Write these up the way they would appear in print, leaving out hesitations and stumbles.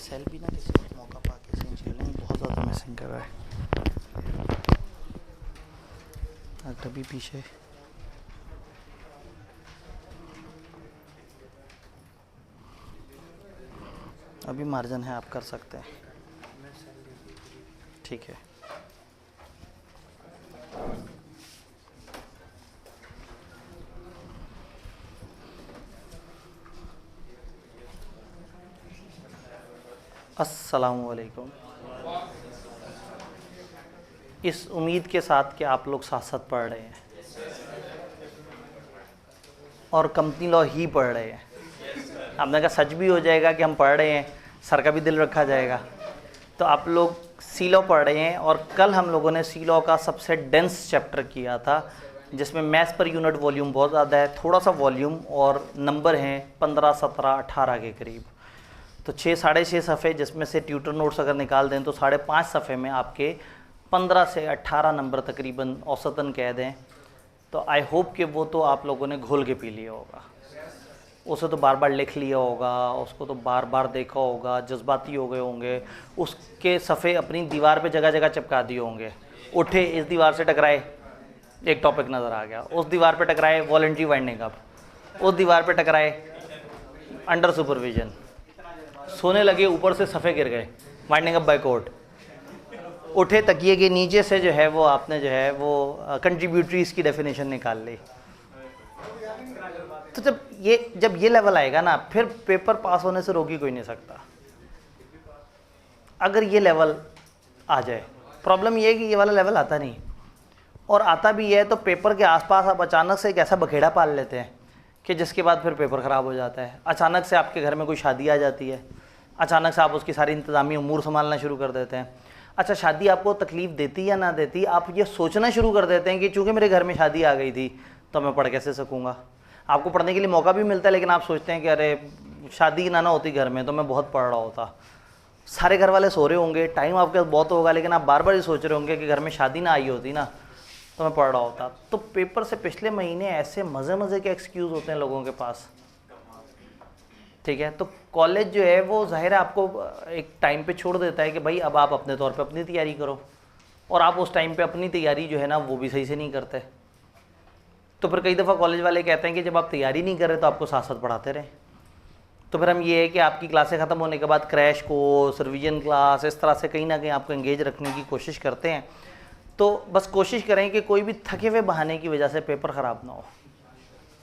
Cell भी ना किसी को मौका पा के सीन चलेंगे, बहुत ज़्यादा मिसिंग कर रहा है। कभी पीछे अभी मार्जिन है, आप कर सकते हैं। ठीक है। अस्सलामुअलैकुम। इस उम्मीद के साथ कि आप लोग साथ साथ पढ़ रहे हैं और कंपनी लॉ ही पढ़ रहे हैं। आपने कहा सच भी हो जाएगा कि हम पढ़ रहे हैं, सर का भी दिल रखा जाएगा। तो आप लोग सी लॉ पढ़ रहे हैं और कल हम लोगों ने सी लॉ का सबसे डेंस चैप्टर किया था, जिसमें मैथ्स पर यूनिट वॉल्यूम बहुत ज़्यादा है, थोड़ा सा वॉल्यूम और नंबर हैं 15, 17, 18 के करीब। तो 6 साढ़े 6 सफ़े, जिसमें से ट्यूटर नोट्स अगर निकाल दें तो 5.5 सफ़े में आपके 15 से 18 नंबर तकरीबन औसतन कह दें। तो आई होप कि वो तो आप लोगों ने घोल के पी लिया होगा, उसे तो बार बार लिख लिया होगा, उसको तो बार बार देखा होगा, जज्बाती हो गए होंगे, उसके सफ़े अपनी दीवार पे जगह जगह चिपका दिए होंगे। उठे, इस दीवार से टकराए, एक टॉपिक नज़र आ गया, उस दीवार पे टकराए वॉलंटरी वाइंडिंग अप, उस दीवार पे टकराए अंडर सुपरविजन, सोने लगे ऊपर से सफ़े गिर गए वाइंडिंग अप बाय कोर्ट, उठे तकिए के नीचे से जो है वो आपने जो है वो कंट्रीब्यूटरीज की डेफिनेशन निकाल ली। तो जब ये लेवल आएगा ना, फिर पेपर पास होने से रोक ही कोई नहीं सकता। अगर ये लेवल आ जाए, प्रॉब्लम ये है कि ये वाला लेवल आता नहीं, और आता भी है तो पेपर के आसपास आप अचानक से एक ऐसा बखेड़ा पाल लेते हैं कि जिसके बाद फिर पेपर ख़राब हो जाता है। अचानक से आपके घर में कोई शादी आ जाती है, अचानक से आप उसकी सारी इंतज़ामी उमूर संभालना शुरू कर देते हैं। अच्छा, शादी आपको तकलीफ़ देती या ना देती, आप ये सोचना शुरू कर देते हैं कि चूँकि मेरे घर में शादी आ गई थी तो मैं पढ़ कैसे सकूँगा। आपको पढ़ने के लिए मौका भी मिलता है, लेकिन आप सोचते हैं कि अरे शादी ना होती घर में तो मैं बहुत पढ़ रहा होता। सारे घर वाले सो रहे होंगे, टाइम आपके पास बहुत होगा, लेकिन आप बार बार ये सोच रहे होंगे कि घर में शादी ना आई होती ना तो मैं पढ़ रहा होता। तो पेपर से पिछले महीने ऐसे मज़े मज़े के एक्सक्यूज़ होते हैं लोगों के पास, ठीक है। तो कॉलेज जो है वो ज़ाहिर है आपको एक टाइम पे छोड़ देता है कि भाई अब आप अपने तौर पे अपनी तैयारी करो, और आप उस टाइम पे अपनी तैयारी जो है ना वो भी सही से नहीं करते। तो फिर कई दफ़ा कॉलेज वाले कहते हैं कि जब आप तैयारी नहीं कर रहे तो आपको साथ साथ पढ़ाते रहें। तो फिर हम ये है कि आपकी क्लासें ख़त्म होने के बाद क्रैश कोर्स, रिवीजन क्लास, इस तरह से कहीं ना कहीं आपको एंगेज रखने की कोशिश करते हैं। तो बस कोशिश करें कि कोई भी थके हुए बहाने की वजह से पेपर ख़राब ना हो।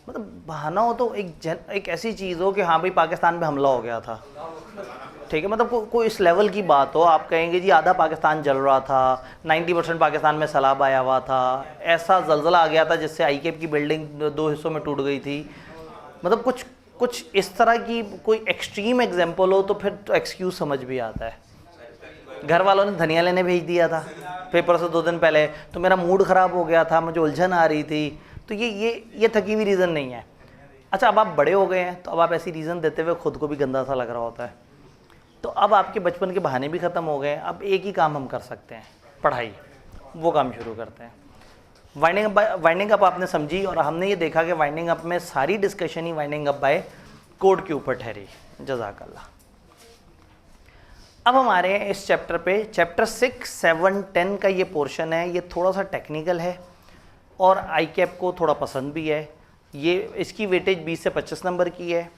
मतलब बहाना हो तो एक ऐसी चीज़ हो कि हाँ भाई पाकिस्तान पे हमला हो गया था, ठीक है, मतलब कोई इस लेवल की बात हो, आप कहेंगे जी आधा पाकिस्तान जल रहा था, 90% पाकिस्तान में सैलाब आया हुआ था, ऐसा जलजला आ गया था जिससे आईकेप की बिल्डिंग 2 हिस्सों में टूट गई थी। मतलब कुछ इस तरह की कोई एक्सट्रीम एग्जाम्पल हो तो फिर तो एक्सक्यूज़ समझ भी आता है। घर वालों ने धनिया लेने भेज दिया था पेपर से 2 दिन पहले, तो मेरा मूड ख़राब हो गया था, मुझे उलझन आ रही थी, तो ये थकी हुई रीज़न नहीं है। अच्छा, अब आप बड़े हो गए हैं तो अब आप ऐसी रीज़न देते हुए खुद को भी गंदा सा लग रहा होता है। तो अब आपके बचपन के बहाने भी ख़त्म हो गए, अब एक ही काम हम कर सकते हैं, पढ़ाई, वो काम शुरू करते हैं। वाइंडिंग अप आपने समझी, और हमने ये देखा कि वाइंडिंग अप में सारी discussion he winding up by code के ऊपर ठहरी। जज़ाकल्लाह। अब हमारे इस चैप्टर पे, चैप्टर 6, 7, 10 का ये पोर्शन है, ये थोड़ा सा टेक्निकल है और आईकेप को थोड़ा पसंद भी है। ये इसकी वेटेज 20 से 25 नंबर की है।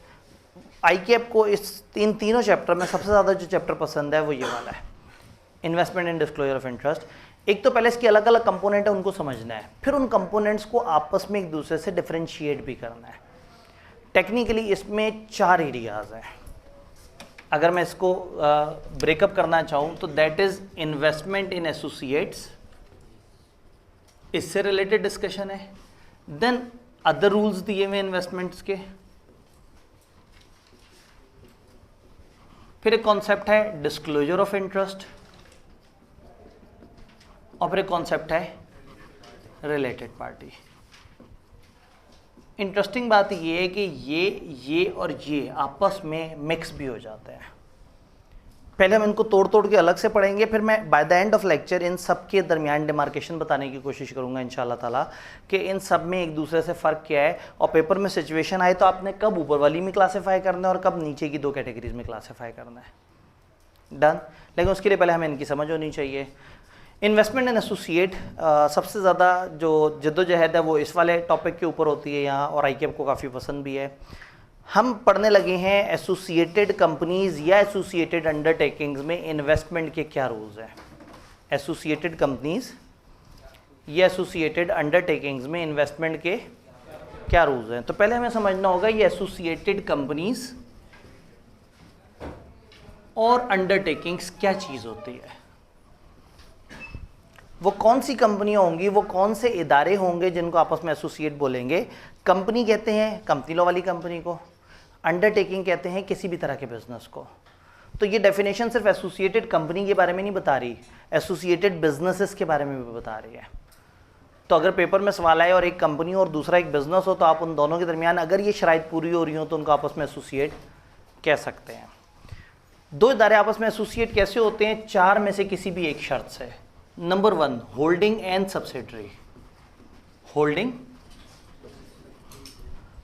आईकेप को इन तीनों चैप्टर में सबसे ज़्यादा जो चैप्टर पसंद है वो ये वाला है, investment and disclosure of interest. एक तो पहले इसके अलग अलग कंपोनेंट है, उनको समझना है, फिर उन कंपोनेंट्स को आपस में एक दूसरे से डिफरेंशिएट भी करना है। टेक्निकली इसमें 4 एरियाज हैं। अगर मैं इसको ब्रेकअप करना चाहूँ तो that is investment in associates, इससे रिलेटेड डिस्कशन है। देन अदर रूल्स दिए हुए इन्वेस्टमेंट्स के, फिर एक कॉन्सेप्ट है डिस्क्लोजर ऑफ इंटरेस्ट, और फिर एक कॉन्सेप्ट है रिलेटेड पार्टी। इंटरेस्टिंग बात ये है कि ये और ये आपस में मिक्स भी हो जाते हैं। पहले हम इनको तोड़ तोड़ के अलग से पढ़ेंगे, फिर मैं by the end of lecture in सब के दरमियान डिमार्केशन बताने की कोशिश करूंगा इंशाल्लाह ताला कि इन सब में एक दूसरे से फ़र्क क्या है, और पेपर में सिचुएशन आए तो आपने कब ऊपर वाली में क्लासीफाई करना है और कब नीचे की 2 कैटेगरीज में क्लासीफाई करना है। डन। लेकिन उसके लिए पहले हमें इनकी समझ होनी चाहिए। इन्वेस्टमेंट इन एसोसिएट, सबसे ज़्यादा जो जद्दोजहद है वो इस वाले टॉपिक के ऊपर होती है यहाँ, और ICAP को काफ़ी पसंद भी है। हम पढ़ने लगे हैं एसोसिएटेड कंपनीज़ या एसोसिएटेड अंडरटेकिंग्स में इन्वेस्टमेंट के क्या रूल्स हैं। एसोसिएटेड कंपनीज़ या एसोसिएटेड अंडरटेकिंग्स में इन्वेस्टमेंट के क्या रूल्स हैं। तो पहले हमें समझना होगा ये एसोसिएटेड कंपनीज़ और अंडरटेकिंग्स क्या चीज़ होती है। वो कौन सी कंपनियां होंगी, वो कौन से इदारे होंगे जिनको आपस में एसोसिएट बोलेंगे। कंपनी कहते हैं कंपनी लॉ वाली कंपनी को, अंडरटेकिंग कहते हैं किसी भी तरह के बिजनेस को। तो ये डेफिनेशन सिर्फ एसोसिएटेड कंपनी के बारे में नहीं बता रही, एसोसिएटेड बिजनेसेस के बारे में भी बता रही है। तो अगर पेपर में सवाल आए और एक कंपनी और दूसरा एक बिजनेस हो, तो आप उन दोनों के दरमियान अगर ये शराइत पूरी हो रही हो तो उनको आपस में एसोसिएट कह सकते हैं। दो इदारे आपस में एसोसिएट कैसे होते हैं? चार में से किसी भी एक शर्त से। Number 1, holding and subsidiary. Holding,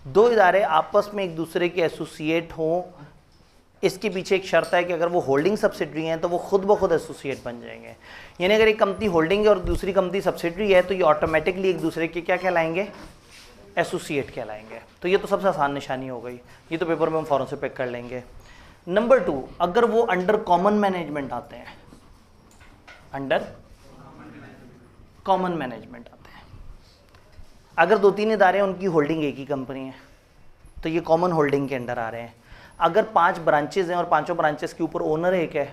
दो इदारे आपस में एक दूसरे के एसोसिएट हों, इसके पीछे एक शर्त है कि अगर वो होल्डिंग सब्सिडरी हैं तो वो खुद ब खुद एसोसिएट बन जाएंगे। यानी अगर एक कंपनी होल्डिंग है और दूसरी कंपनी सब्सिडरी है तो ये ऑटोमेटिकली एक दूसरे के क्या कहलाएंगे? एसोसिएट कहलाएंगे। तो ये तो सबसे आसान निशानी हो गई, ये तो पेपर में हम फौरन से पिक कर लेंगे। नंबर 2, अगर वो अंडर कॉमन मैनेजमेंट आते हैं, अंडर कॉमन मैनेजमेंट आते हैं। अगर 2-3 इदारे हैं उनकी होल्डिंग एक ही कंपनी है तो ये कॉमन होल्डिंग के अंडर आ रहे हैं। अगर 5 ब्रांचेज हैं और 5 ब्रांचेस के ऊपर ओनर एक है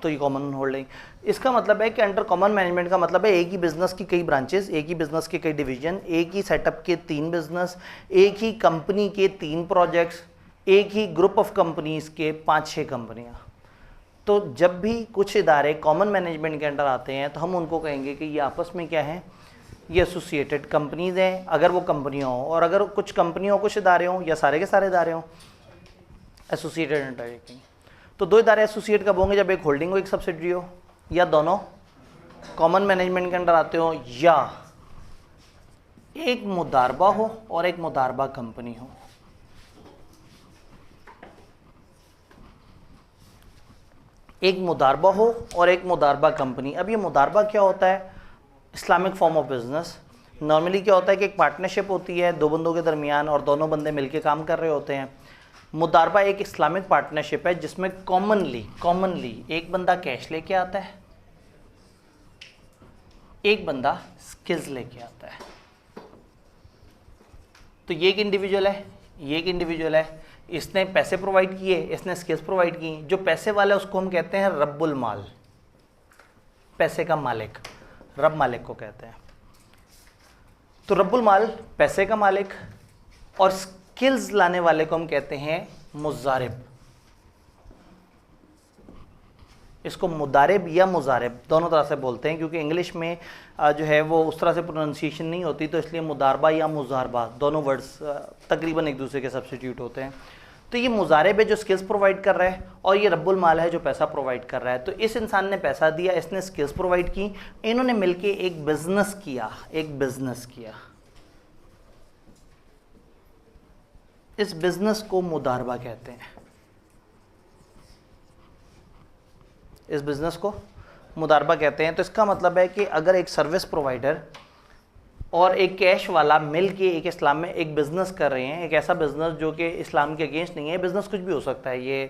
तो ये कॉमन होल्डिंग। इसका मतलब है कि अंडर कॉमन मैनेजमेंट का मतलब है एक ही बिजनेस की कई ब्रांचेस, एक ही बिजनेस के कई डिवीजन, एक ही सेटअप के 3 बिजनेस, एक ही कंपनी के 3 प्रोजेक्ट्स, एक ही ग्रुप ऑफ कंपनीज के 5-6 कंपनियां। तो जब भी कुछ इदारे कॉमन मैनेजमेंट के अंडर आते हैं तो हम उनको कहेंगे कि ये आपस में क्या है? ये एसोसिएटेड कंपनीज हैं, अगर वो कंपनियां हों। और अगर कुछ कंपनियों कुछ इदारे हों या सारे के सारे इदारे हों, एसोसिएटेड अंडरटेकिंग। तो 2 इदारे एसोसिएट कब होंगे? जब एक होल्डिंग हो एक सब्सिडरी हो, या दोनों कॉमन मैनेजमेंट के अंडर आते हो, या एक मुदारबा हो और एक मुदारबा कंपनी हो। एक मुदारबा हो और एक मुदारबा कंपनी। अब ये मुदारबा क्या होता है? Islamic form of business. Normally क्या होता है कि एक पार्टनरशिप होती है 2 बंदों के दरमियान और दोनों बंदे मिलके काम कर रहे होते हैं। मुदारबा एक इस्लामिक पार्टनरशिप है जिसमें कॉमनली एक बंदा कैश लेके आता है, एक बंदा स्किल्स लेके आता है। तो ये एक इंडिविजुअल है, ये एक इंडिविजुअल है, इसने पैसे प्रोवाइड किए, इसने स्किल्स प्रोवाइड की। जो पैसे वाला है उसको हम कहते हैं रब्बुल माल, पैसे का मालिक, रब मालिक को कहते हैं। तो रब्बुल माल पैसे का मालिक, और स्किल्स लाने वाले को हम कहते हैं मुजारिब। इसको मुदारिब या मुजारिब दोनों तरह से बोलते हैं, क्योंकि इंग्लिश में जो है वो उस तरह से प्रोनाउंसिएशन नहीं होती, तो इसलिए मुदारबा या मुजारबा दोनों वर्ड्स तकरीबन एक दूसरे के सब्स्टिट्यूट होते हैं। तो ये मुजारिब है जो स्किल्स प्रोवाइड कर रहा है, और ये रब्बुल माल है जो पैसा प्रोवाइड कर रहा है। तो इस इंसान ने पैसा दिया, इसने स्किल्स प्रोवाइड की, इन्होंने मिलके एक बिजनेस किया, इस बिजनेस को मुदारबा कहते हैं। इस बिजनेस को मुदारबा कहते हैं। तो इसका मतलब है कि अगर एक सर्विस प्रोवाइडर और एक कैश वाला मिल के एक इस्लाम में एक बिज़नेस कर रहे हैं, एक ऐसा बिज़नेस जो कि इस्लाम के अगेंस्ट नहीं है, बिज़नेस कुछ भी हो सकता है, ये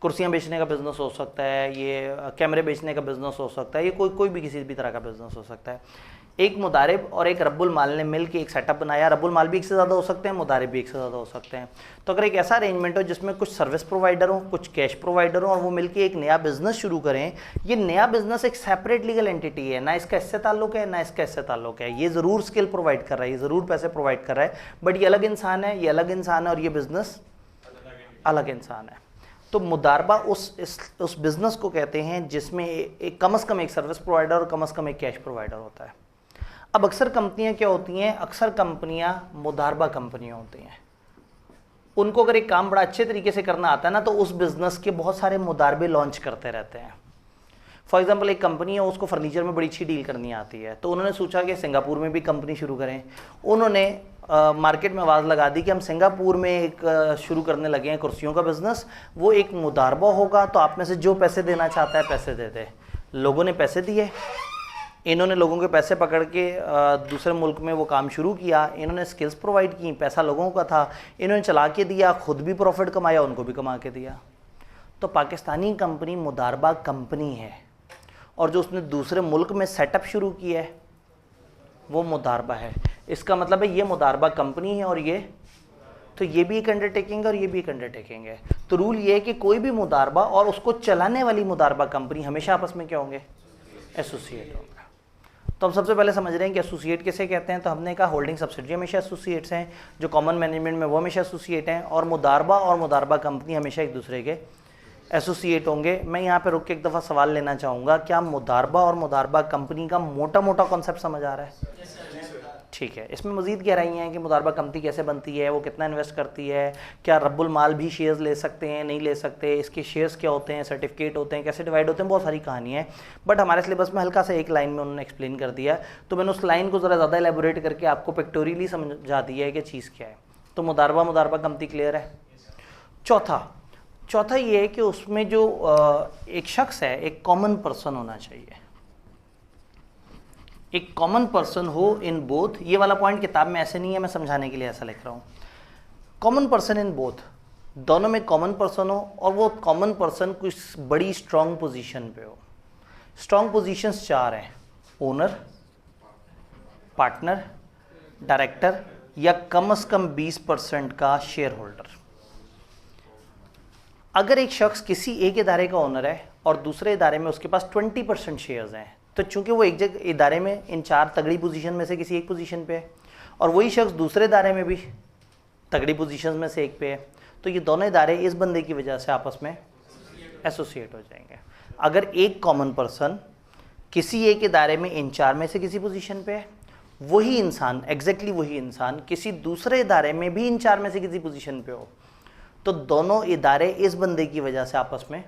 कुर्सियाँ बेचने का बिज़नेस हो सकता है, ये कैमरे बेचने का बिज़नेस हो सकता है, ये कोई भी किसी भी तरह का बिज़नेस हो सकता है। एक मुदारिब और एक रब्बुल माल ने मिल के एक सेटअप बनाया। रब्बुल माल भी एक से ज़्यादा हो सकते हैं, मुदारिब भी एक से ज़्यादा हो सकते हैं। तो अगर एक ऐसा अरेंजमेंट हो जिसमें कुछ सर्विस प्रोवाइडर हो, कुछ कैश प्रोवाइडर हो, और वो मिलके एक नया बिज़नेस शुरू करें, ये नया बिज़नेस एक सेपरेट लीगल एंटिटी है, ना इसका इससे ताल्लुक है ना इसका इससे ताल्लुक है। ये ज़रूर स्किल प्रोवाइड कर रहा है, ये ज़रूर पैसे प्रोवाइड कर रहा है, बट ये अलग इंसान है, ये अलग इंसान है, और ये बिज़नेस अलग इंसान है। तो मुदारबा उस बिज़नेस को कहते हैं जिसमें एक कम से कम एक सर्विस प्रोवाइडर और कम से कम एक कैश प्रोवाइडर होता है। अब अक्सर कंपनियां क्या होती हैं? अक्सर कंपनियां मुदारबा कंपनियां होती हैं। उनको अगर एक काम बड़ा अच्छे तरीके से करना आता है ना, तो उस बिज़नेस के बहुत सारे मुदारबे लॉन्च करते रहते हैं। फॉर एग्जांपल एक कंपनी है, उसको फर्नीचर में बड़ी अच्छी डील करनी आती है, तो उन्होंने सोचा कि सिंगापुर में भी कंपनी शुरू करें। उन्होंने मार्केट में आवाज़ लगा दी कि हम सिंगापुर में एक शुरू करने लगे हैं कुर्सियों का बिजनेस, वो एक मुदारबा होगा, तो आप में से जो पैसे देना चाहता है पैसे दे दे। लोगों ने पैसे दिए, इन्होंने लोगों के पैसे पकड़ के दूसरे मुल्क में वो काम शुरू किया, इन्होंने स्किल्स प्रोवाइड की, पैसा लोगों का था, इन्होंने चला के दिया, खुद भी प्रॉफिट कमाया, उनको भी कमा के दिया। तो पाकिस्तानी कंपनी मुदारबा कंपनी है, और जो उसने दूसरे मुल्क में सेटअप शुरू किया है वो मुदारबा है। इसका मतलब है ये मुदारबा कंपनी है, और ये तो ये भी एक अंडरटेकिंग है और ये भी एक अंडरटेकिंग है। तो रूल ये है कि कोई भी मुदारबा और उसको चलाने वाली मुदारबा कंपनी हमेशा आपस में क्या होंगे? एसोसिएट होंगे। तो हम सबसे पहले समझ रहे हैं कि एसोसिएट किसे कहते हैं। तो हमने कहा होल्डिंग सब्सिडियरी हमेशा एसोसिएट्स हैं, जो कॉमन मैनेजमेंट में वो हमेशा एसोसिएट हैं, और मुदारबा कंपनी हमेशा एक दूसरे के एसोसिएट होंगे। मैं यहाँ पे रुक के एक दफ़ा सवाल लेना चाहूँगा, क्या मुदारबा और मुदारबा कंपनी का मोटा मोटा कॉन्सेप्ट समझ आ रहा है? ठीक है। इसमें मज़ीद गहराई हैं कि मुदारबा कंपनी कैसे बनती है, वो कितना इन्वेस्ट करती है, क्या रब्बुल माल भी शेयर्स ले सकते हैं, नहीं ले सकते, इसके शेयर्स क्या होते हैं, सर्टिफिकेट होते हैं, कैसे डिवाइड होते हैं, बहुत सारी कहानी है। बट हमारे सिलेबस में हल्का सा एक लाइन में उन्होंने एक्सप्लेन कर दिया, तो मैंने उस लाइन को ज़रा ज़्यादा एलेबोरेट करके आपको पिक्टोरियली समझा दिया है कि चीज़ क्या है। तो मुदारबा कंपनी क्लियर है। चौथा ये है कि उसमें जो एक शख्स है, एक कॉमन पर्सन होना चाहिए, एक कॉमन पर्सन हो इन बोथ। ये वाला पॉइंट किताब में ऐसे नहीं है, मैं समझाने के लिए ऐसा लिख रहा हूँ। कॉमन पर्सन इन बोथ, दोनों में कॉमन पर्सन हो, और वो कॉमन पर्सन कुछ बड़ी स्ट्रॉन्ग पोजीशन पे हो। स्ट्रॉन्ग पोजीशंस 4 हैं: ओनर, पार्टनर, डायरेक्टर, या कम से कम 20% का शेयर होल्डर। अगर एक शख्स किसी एक इदारे का ओनर है और दूसरे इदारे में उसके पास 20% शेयर्स हैं, तो चूंकि वो एक जगह इदारे में इन 4 तगड़ी पोजीशन में से किसी एक पोजीशन पे है, और वही शख्स दूसरे इदारे में भी तगड़ी पोजीशन में से एक पे है, तो ये दोनों इदारे इस बंदे की वजह से आपस में एसोसिएट हो जाएंगे। अगर एक कॉमन पर्सन किसी एक इदारे में इन 4 में से किसी पोजीशन पे है, वही इंसान, एग्जैक्टली वही इंसान किसी दूसरे इदारे में भी इन 4 में से किसी पोजीशन पे हो, तो दोनों इदारे इस बंदे की वजह से आपस में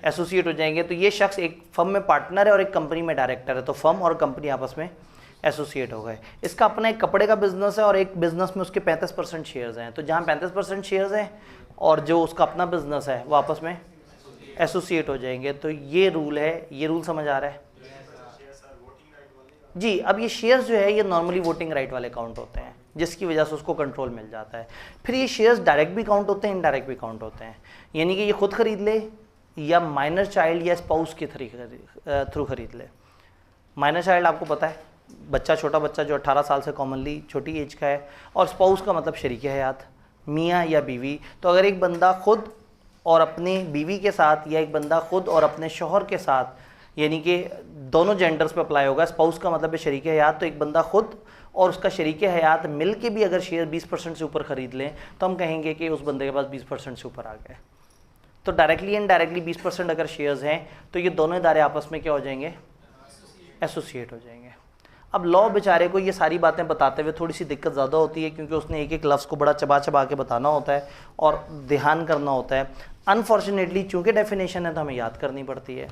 एसोसिएट हो जाएंगे। तो ये शख्स एक फर्म में पार्टनर है और एक कंपनी में डायरेक्टर है, तो फर्म और कंपनी आपस में एसोसिएट हो गए। इसका अपना एक कपड़े का बिजनेस है और एक बिजनेस में उसके 35% शेयर्स हैं, तो जहाँ 35% शेयर्स हैं और जो उसका अपना बिजनेस है वो आपस में एसोसिएट हो जाएंगे। तो ये रूल है, ये रूल समझ आ रहा है जी। अब ये शेयर्स जो है ये नॉर्मली वोटिंग राइट वाले काउंट होते हैं, जिसकी वजह से उसको कंट्रोल मिल जाता है। फिर ये शेयर्स डायरेक्ट भी काउंट होते हैं, इनडायरेक्ट भी काउंट होते हैं, यानी कि ये खुद खरीद ले या माइनर चाइल्ड या स्पाउस के थ्रू खरीद ले। माइनर चाइल्ड आपको पता है, बच्चा, छोटा बच्चा जो 18 साल से कॉमनली छोटी एज का है, और स्पाउस का मतलब शरीक हयात, मियाँ या बीवी। तो अगर एक बंदा खुद और अपनी बीवी के साथ, या एक बंदा खुद और अपने शौहर के साथ, यानी कि दोनों जेंडर्स पे अप्लाई होगा, स्पाउस का मतलब है शरीक हयात, तो एक बंदा खुद और उसका शरीक हयात मिल के भी अगर शेयर 20% से ऊपर ख़रीद लें, तो हम कहेंगे कि उस बंदे के पास 20% से ऊपर आ गए। तो डायरेक्टली एंड डायरेक्टली 20% अगर शेयर्स हैं, तो ये दोनों इदारे आपस में क्या हो जाएंगे? एसोसिएट हो जाएंगे। अब लॉ बेचारे को ये सारी बातें बताते हुए थोड़ी सी दिक्कत ज़्यादा होती है, क्योंकि उसने एक एक लफ्ज़ को बड़ा चबा चबा के बताना होता है और ध्यान करना होता है। अनफॉर्चुनेटली चूँकि डेफिनेशन है तो हमें याद करनी पड़ती है।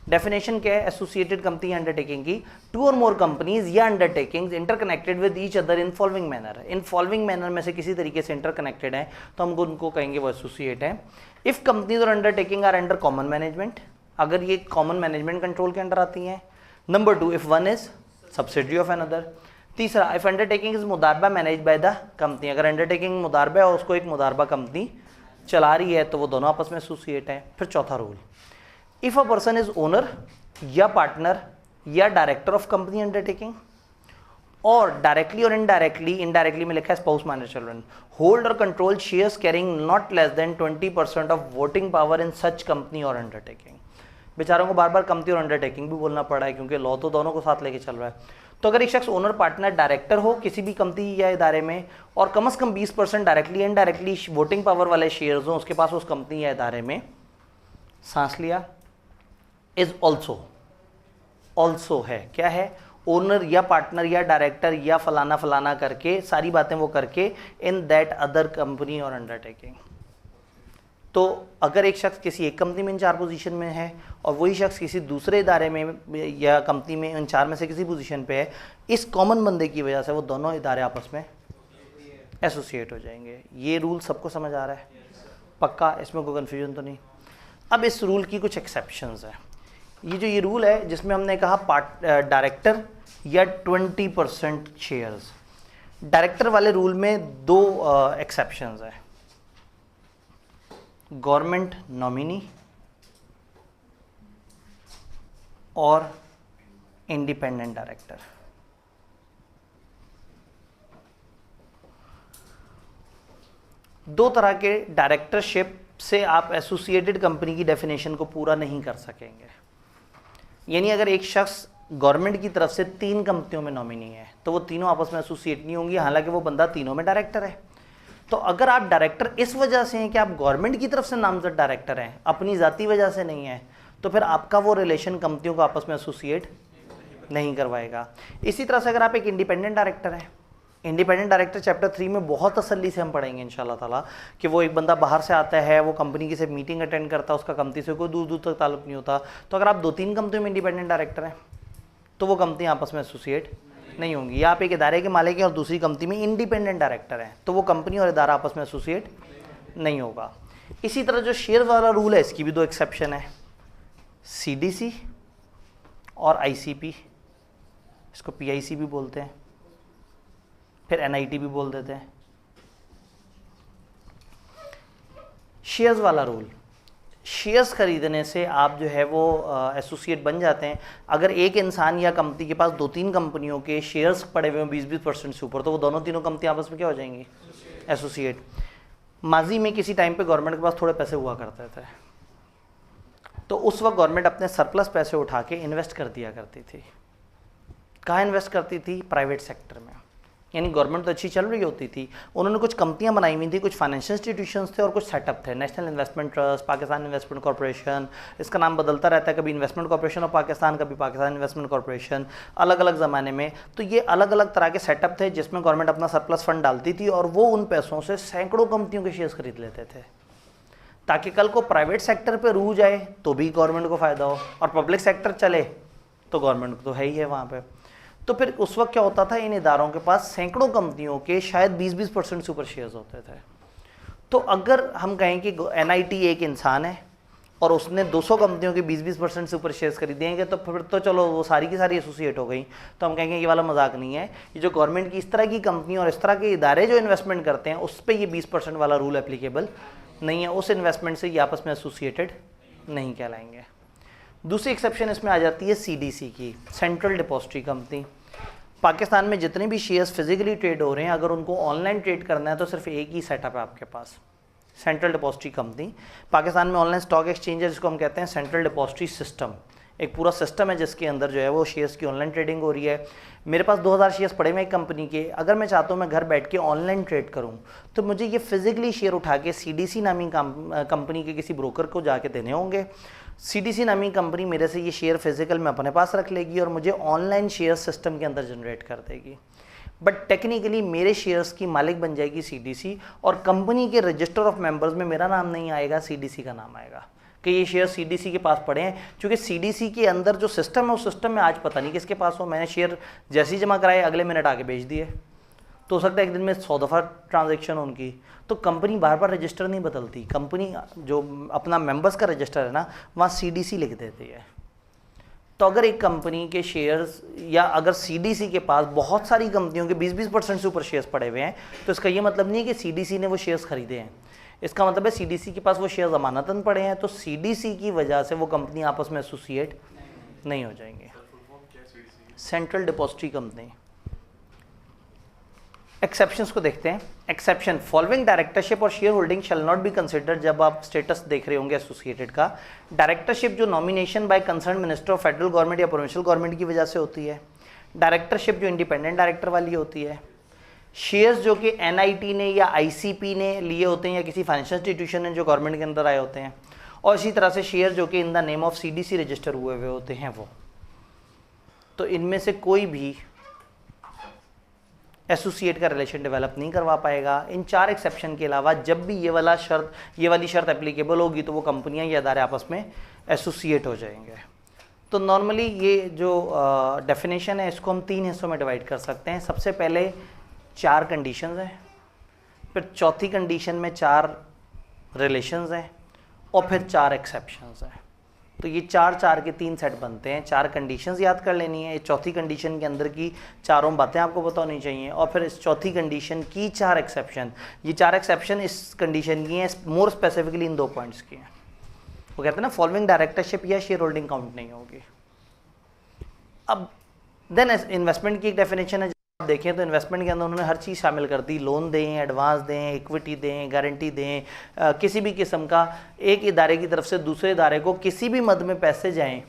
डेफिनेशन क्या है एसोसिएटेड कंपनी अंडरटेकिंग की? 2 और मोर कंपनीज या undertakings interconnected with each other in following manner. In following manner में से किसी तरीके से इंटरकनेक्टेड है तो हम उनको कहेंगे वो एसोसिएट है। इफ़ कंपनीज और undertaking are under common management, अगर ये कॉमन मैनेजमेंट कंट्रोल के अंडर आती हैं। Number 2, if one is subsidiary of another. तीसरा, इफ़ अंडरटेकिंग इज मुदारबा मैनेज बाय द कंपनी, अगर अंडरटेकिंग मुदारबा है और उसको एक मुदारबा कंपनी चला रही है तो वो दोनों आपस में एसोसिएट हैं। फिर चौथा rule, if a person is owner या पार्टनर या डायरेक्टर ऑफ कंपनी अंडरटेकिंग, और डायरेक्टली और इनडायरेक्टली, इनडायरेक्टली में लिखा है स्पाउस माइनर चिल्ड्रन, होल्ड और control shares carrying not less than 20% of voting power in such company और अंडरटेकिंग। बेचारों को बार बार कंपनी और अंडरटेकिंग भी बोलना पड़ा है, क्योंकि लॉ तो दोनों को साथ लेके चल रहा है। तो अगर एक शख्स ओनर, पार्टनर, डायरेक्टर हो किसी भी कंपनी या इदारे में, और कम से कम 20% directly and directly voting power वाले शेयर्स हों उसके पास उस कंपनी या इदारे में, सांस लिया, इज ऑल्सो है, क्या है? ओनर या पार्टनर या डायरेक्टर या फलाना फलाना करके सारी बातें वो करके इन दैट अदर कंपनी और अंडरटेकिंग। तो अगर एक शख्स किसी एक कंपनी में इन 4 पोजीशन में है और वही शख्स किसी दूसरे इदारे में या कंपनी में इन 4 में से किसी पोजीशन पे है, इस कॉमन बंदे की वजह से वो दोनों इदारे आपस में एसोसिएट हो जाएंगे। ये रूल सबको समझ आ रहा है? पक्का, इसमें कोई कन्फ्यूजन तो नहीं? अब इस रूल की कुछ एक्सेप्शंस हैं। ये रूल है जिसमें हमने कहा डायरेक्टर या 20% शेयर्स। डायरेक्टर वाले रूल में दो एक्सेप्शंस हैं, गवर्नमेंट नॉमिनी और इंडिपेंडेंट डायरेक्टर। दो तरह के डायरेक्टरशिप से आप एसोसिएटेड कंपनी की डेफिनेशन को पूरा नहीं कर सकेंगे। यानी अगर एक शख्स गवर्नमेंट की तरफ से 3 कंपनियों में नॉमिनी है तो वो तीनों आपस में एसोसिएट नहीं होंगी, हालांकि वो बंदा तीनों में डायरेक्टर है। तो अगर आप डायरेक्टर इस वजह से हैं कि आप गवर्नमेंट की तरफ से नामजद डायरेक्टर हैं, अपनी ज़ाती वजह से नहीं है, तो फिर आपका वो रिलेशन कंपनियों को आपस में एसोसिएट नहीं करवाएगा। इसी तरह से अगर आप एक इंडिपेंडेंट डायरेक्टर हैं, इंडिपेंडेंट डायरेक्टर चैप्टर 3 में बहुत तसल्ली से हम पढ़ेंगे इंशाल्लाह ताला कि वो एक बंदा बाहर से आता है, वो कंपनी की सिर्फ मीटिंग अटेंड करता है, उसका कंपनी से कोई दूर दूर तक ताल्लुक नहीं होता। तो अगर आप 2-3 कंपनियों में इंडिपेंडेंट डायरेक्टर हैं तो वो कंपनी आपस में एसोसिएट नहीं होंगी। या आप एक इदारे के मालिक हैं और दूसरी कंपनी में इंडिपेंडेंट डायरेक्टर हैं तो वो कंपनी और इदारा आपस में एसोसिएट नहीं होगा। इसी तरह जो शेयर वाला रूल है इसकी भी 2 एक्सेप्शन है, CDC और ICP, इसको PIC भी बोलते हैं, फिर NIT भी बोल देते हैं। शेयर्स वाला रूल, शेयर्स खरीदने से आप जो है वो एसोसिएट बन जाते हैं। अगर एक इंसान या कंपनी के पास 2-3 कंपनियों के शेयर्स पड़े हुए हैं 20-20% से ऊपर, तो वो दोनों तीनों कंपनी आपस में क्या हो जाएंगी? एसोसिएट। माजी में किसी टाइम पे गवर्नमेंट के पास थोड़े पैसे हुआ करते थे, तो उस वक्त गवर्नमेंट अपने सरप्लस पैसे उठा के इन्वेस्ट कर दिया करती थी। कहाँ इन्वेस्ट करती थी? प्राइवेट सेक्टर में। यानी गवर्नमेंट तो अच्छी चल रही होती थी, उन्होंने कुछ कंपनियां बनाई हुई थी, कुछ फाइनेंशियल इंस्टीट्यूशंस थे और कुछ सेटअप थे, national investment trust, Pakistan investment corporation, इसका नाम बदलता रहता है, कभी इन्वेस्टमेंट कॉर्पोरेशन ऑफ पाकिस्तान, कभी पाकिस्तान इन्वेस्टमेंट कॉर्पोरेशन, अलग अलग ज़माने में। तो ये अलग अलग तरह के सेटअप थे जिसमें गवर्नमेंट अपना सरप्लस फंड डालती थी और वो उन पैसों से सैकड़ों कंपनियों के शेयर्स खरीद लेते थे, ताकि कल को प्राइवेट सेक्टर पर रूह जाए तो भी गवर्नमेंट को फ़ायदा हो और पब्लिक सेक्टर चले तो गवर्नमेंट तो है ही है वहाँ पर। तो फिर उस वक्त क्या होता था, इन इदारों के पास सैकड़ों कंपनियों के शायद 20-20% से ऊपर शेयर्स होते थे। तो अगर हम कहें कि NIT एक इंसान है और उसने 200 कंपनियों के 20-20% से ऊपर शेयर्स खरीदेंगे तो फिर तो चलो वो सारी की सारी एसोसिएट हो गई। तो हम कहेंगे ये वाला मजाक नहीं है, ये जो गवर्नमेंट की इस तरह की कंपनी और इस तरह के इदारे जो इन्वेस्टमेंट करते हैं उस पर ये 20% वाला रूल एप्लीकेबल नहीं है, उस इन्वेस्टमेंट से ये आपस में एसोसिएटेड नहीं कहलाएंगे। दूसरी एक्सेप्शन इसमें आ जाती है CDC की, सेंट्रल डिपॉजिटरी कंपनी। पाकिस्तान में जितने भी शेयर्स फिजिकली ट्रेड हो रहे हैं, अगर उनको ऑनलाइन ट्रेड करना है तो सिर्फ एक ही सेटअप है आपके पास, सेंट्रल डिपॉजिटरी कंपनी। पाकिस्तान में ऑनलाइन स्टॉक एक्सचेंज है जिसको हम कहते हैं सेंट्रल डिपॉजिटरी सिस्टम, एक पूरा सिस्टम है जिसके अंदर जो है वो शेयर्स की ऑनलाइन ट्रेडिंग हो रही है। मेरे पास 2000 शेयर्स पड़े हुए एक कंपनी के, अगर मैं चाहता हूँ मैं घर बैठ के ऑनलाइन ट्रेड करूँ तो मुझे ये फिजिकली शेयर उठा के CDC नामी कंपनी के किसी ब्रोकर को जाके देने होंगे। CDC नामी कंपनी मेरे से ये शेयर फिजिकल में अपने पास रख लेगी और मुझे ऑनलाइन शेयर सिस्टम के अंदर जनरेट कर देगी। बट टेक्निकली मेरे शेयर्स की मालिक बन जाएगी CDC और कंपनी के रजिस्टर ऑफ मेंबर्स में मेरा नाम नहीं आएगा, CDC का नाम आएगा कि ये शेयर CDC के पास पड़े हैं। क्योंकि CDC के अंदर जो सिस्टम है उस सिस्टम में आज पता नहीं किसके पास हो, मैंने शेयर जैसे ही जमा कराए अगले मिनट आके बेच दिए, तो हो सकता है एक दिन में 100 दफ़ा ट्रांजैक्शन उनकी। तो कंपनी बार बार रजिस्टर नहीं बदलती, कंपनी जो अपना मेंबर्स का रजिस्टर है ना वहाँ CDC लिख देती है। तो अगर एक कंपनी के शेयर्स या अगर CDC के पास बहुत सारी कंपनियों के 20-20% से ऊपर शेयर्स पड़े हुए हैं तो इसका ये मतलब नहीं है कि CDC ने वो शेयर्स खरीदे हैं, इसका मतलब है CDC के पास वो शेयर्स अमानतन पड़े हैं, तो CDC की वजह से वो कंपनी आपस में एसोसिएट नहीं हो जाएंगे। Central depository company. एक्सेप्शंस को देखते हैं। एक्सेप्शन, फॉलोइंग डायरेक्टरशिप और share holding shall not be considered. जब आप स्टेटस देख रहे होंगे एसोसिएटेड का, डायरेक्टरशिप जो nomination by concern minister of federal government या प्रोविंशियल गवर्नमेंट की वजह से होती है, डायरेक्टरशिप जो इंडिपेंडेंट डायरेक्टर वाली होती है, शेयर्स जो कि NIT ने या ICP ने लिए होते हैं या किसी फाइनेंशियल इंस्टीट्यूशन ने जो गवर्नमेंट के अंदर आए होते हैं, और इसी तरह से शेयर जो कि in the name of CDC register हुए हुए होते हैं वो। तो इनमें से कोई भी एसोसिएट का रिलेशन डेवलप नहीं करवा पाएगा। इन 4 एक्सेप्शन के अलावा जब भी ये वाली शर्त एप्लीकेबल होगी तो वो कंपनियां या अदारे आपस में एसोसिएट हो जाएंगे। तो नॉर्मली ये जो डेफिनेशन है इसको हम 3 हिस्सों में डिवाइड कर सकते हैं। सबसे पहले 4 कंडीशंस हैं फिर चौथी कंडीशन में 4 रिलेशंस हैं और फिर 4 एक्सेप्शंस हैं। तो ये 4 के 3 सेट बनते हैं। 4 कंडीशंस याद कर लेनी है, चौथी कंडीशन के अंदर की चारों बातें आपको पता होनी चाहिए, और फिर इस चौथी कंडीशन की 4 एक्सेप्शन। ये 4 एक्सेप्शन इस कंडीशन की हैं, मोर स्पेसिफिकली इन 2 पॉइंट्स की हैं। वो कहते हैं ना, फॉलोइंग डायरेक्टरशिप या शेयर होल्डिंग काउंट नहीं होगी। अब देन इन्वेस्टमेंट की एक डेफिनेशन है, जब आप देखें तो इन्वेस्टमेंट के अंदर उन्होंने हर चीज़ शामिल कर दी। लोन दें, एडवांस दें, इक्विटी दें, गारंटी दें, किसी भी किस्म का एक इदारे की तरफ से दूसरे इदारे को किसी भी मद में पैसे जाएं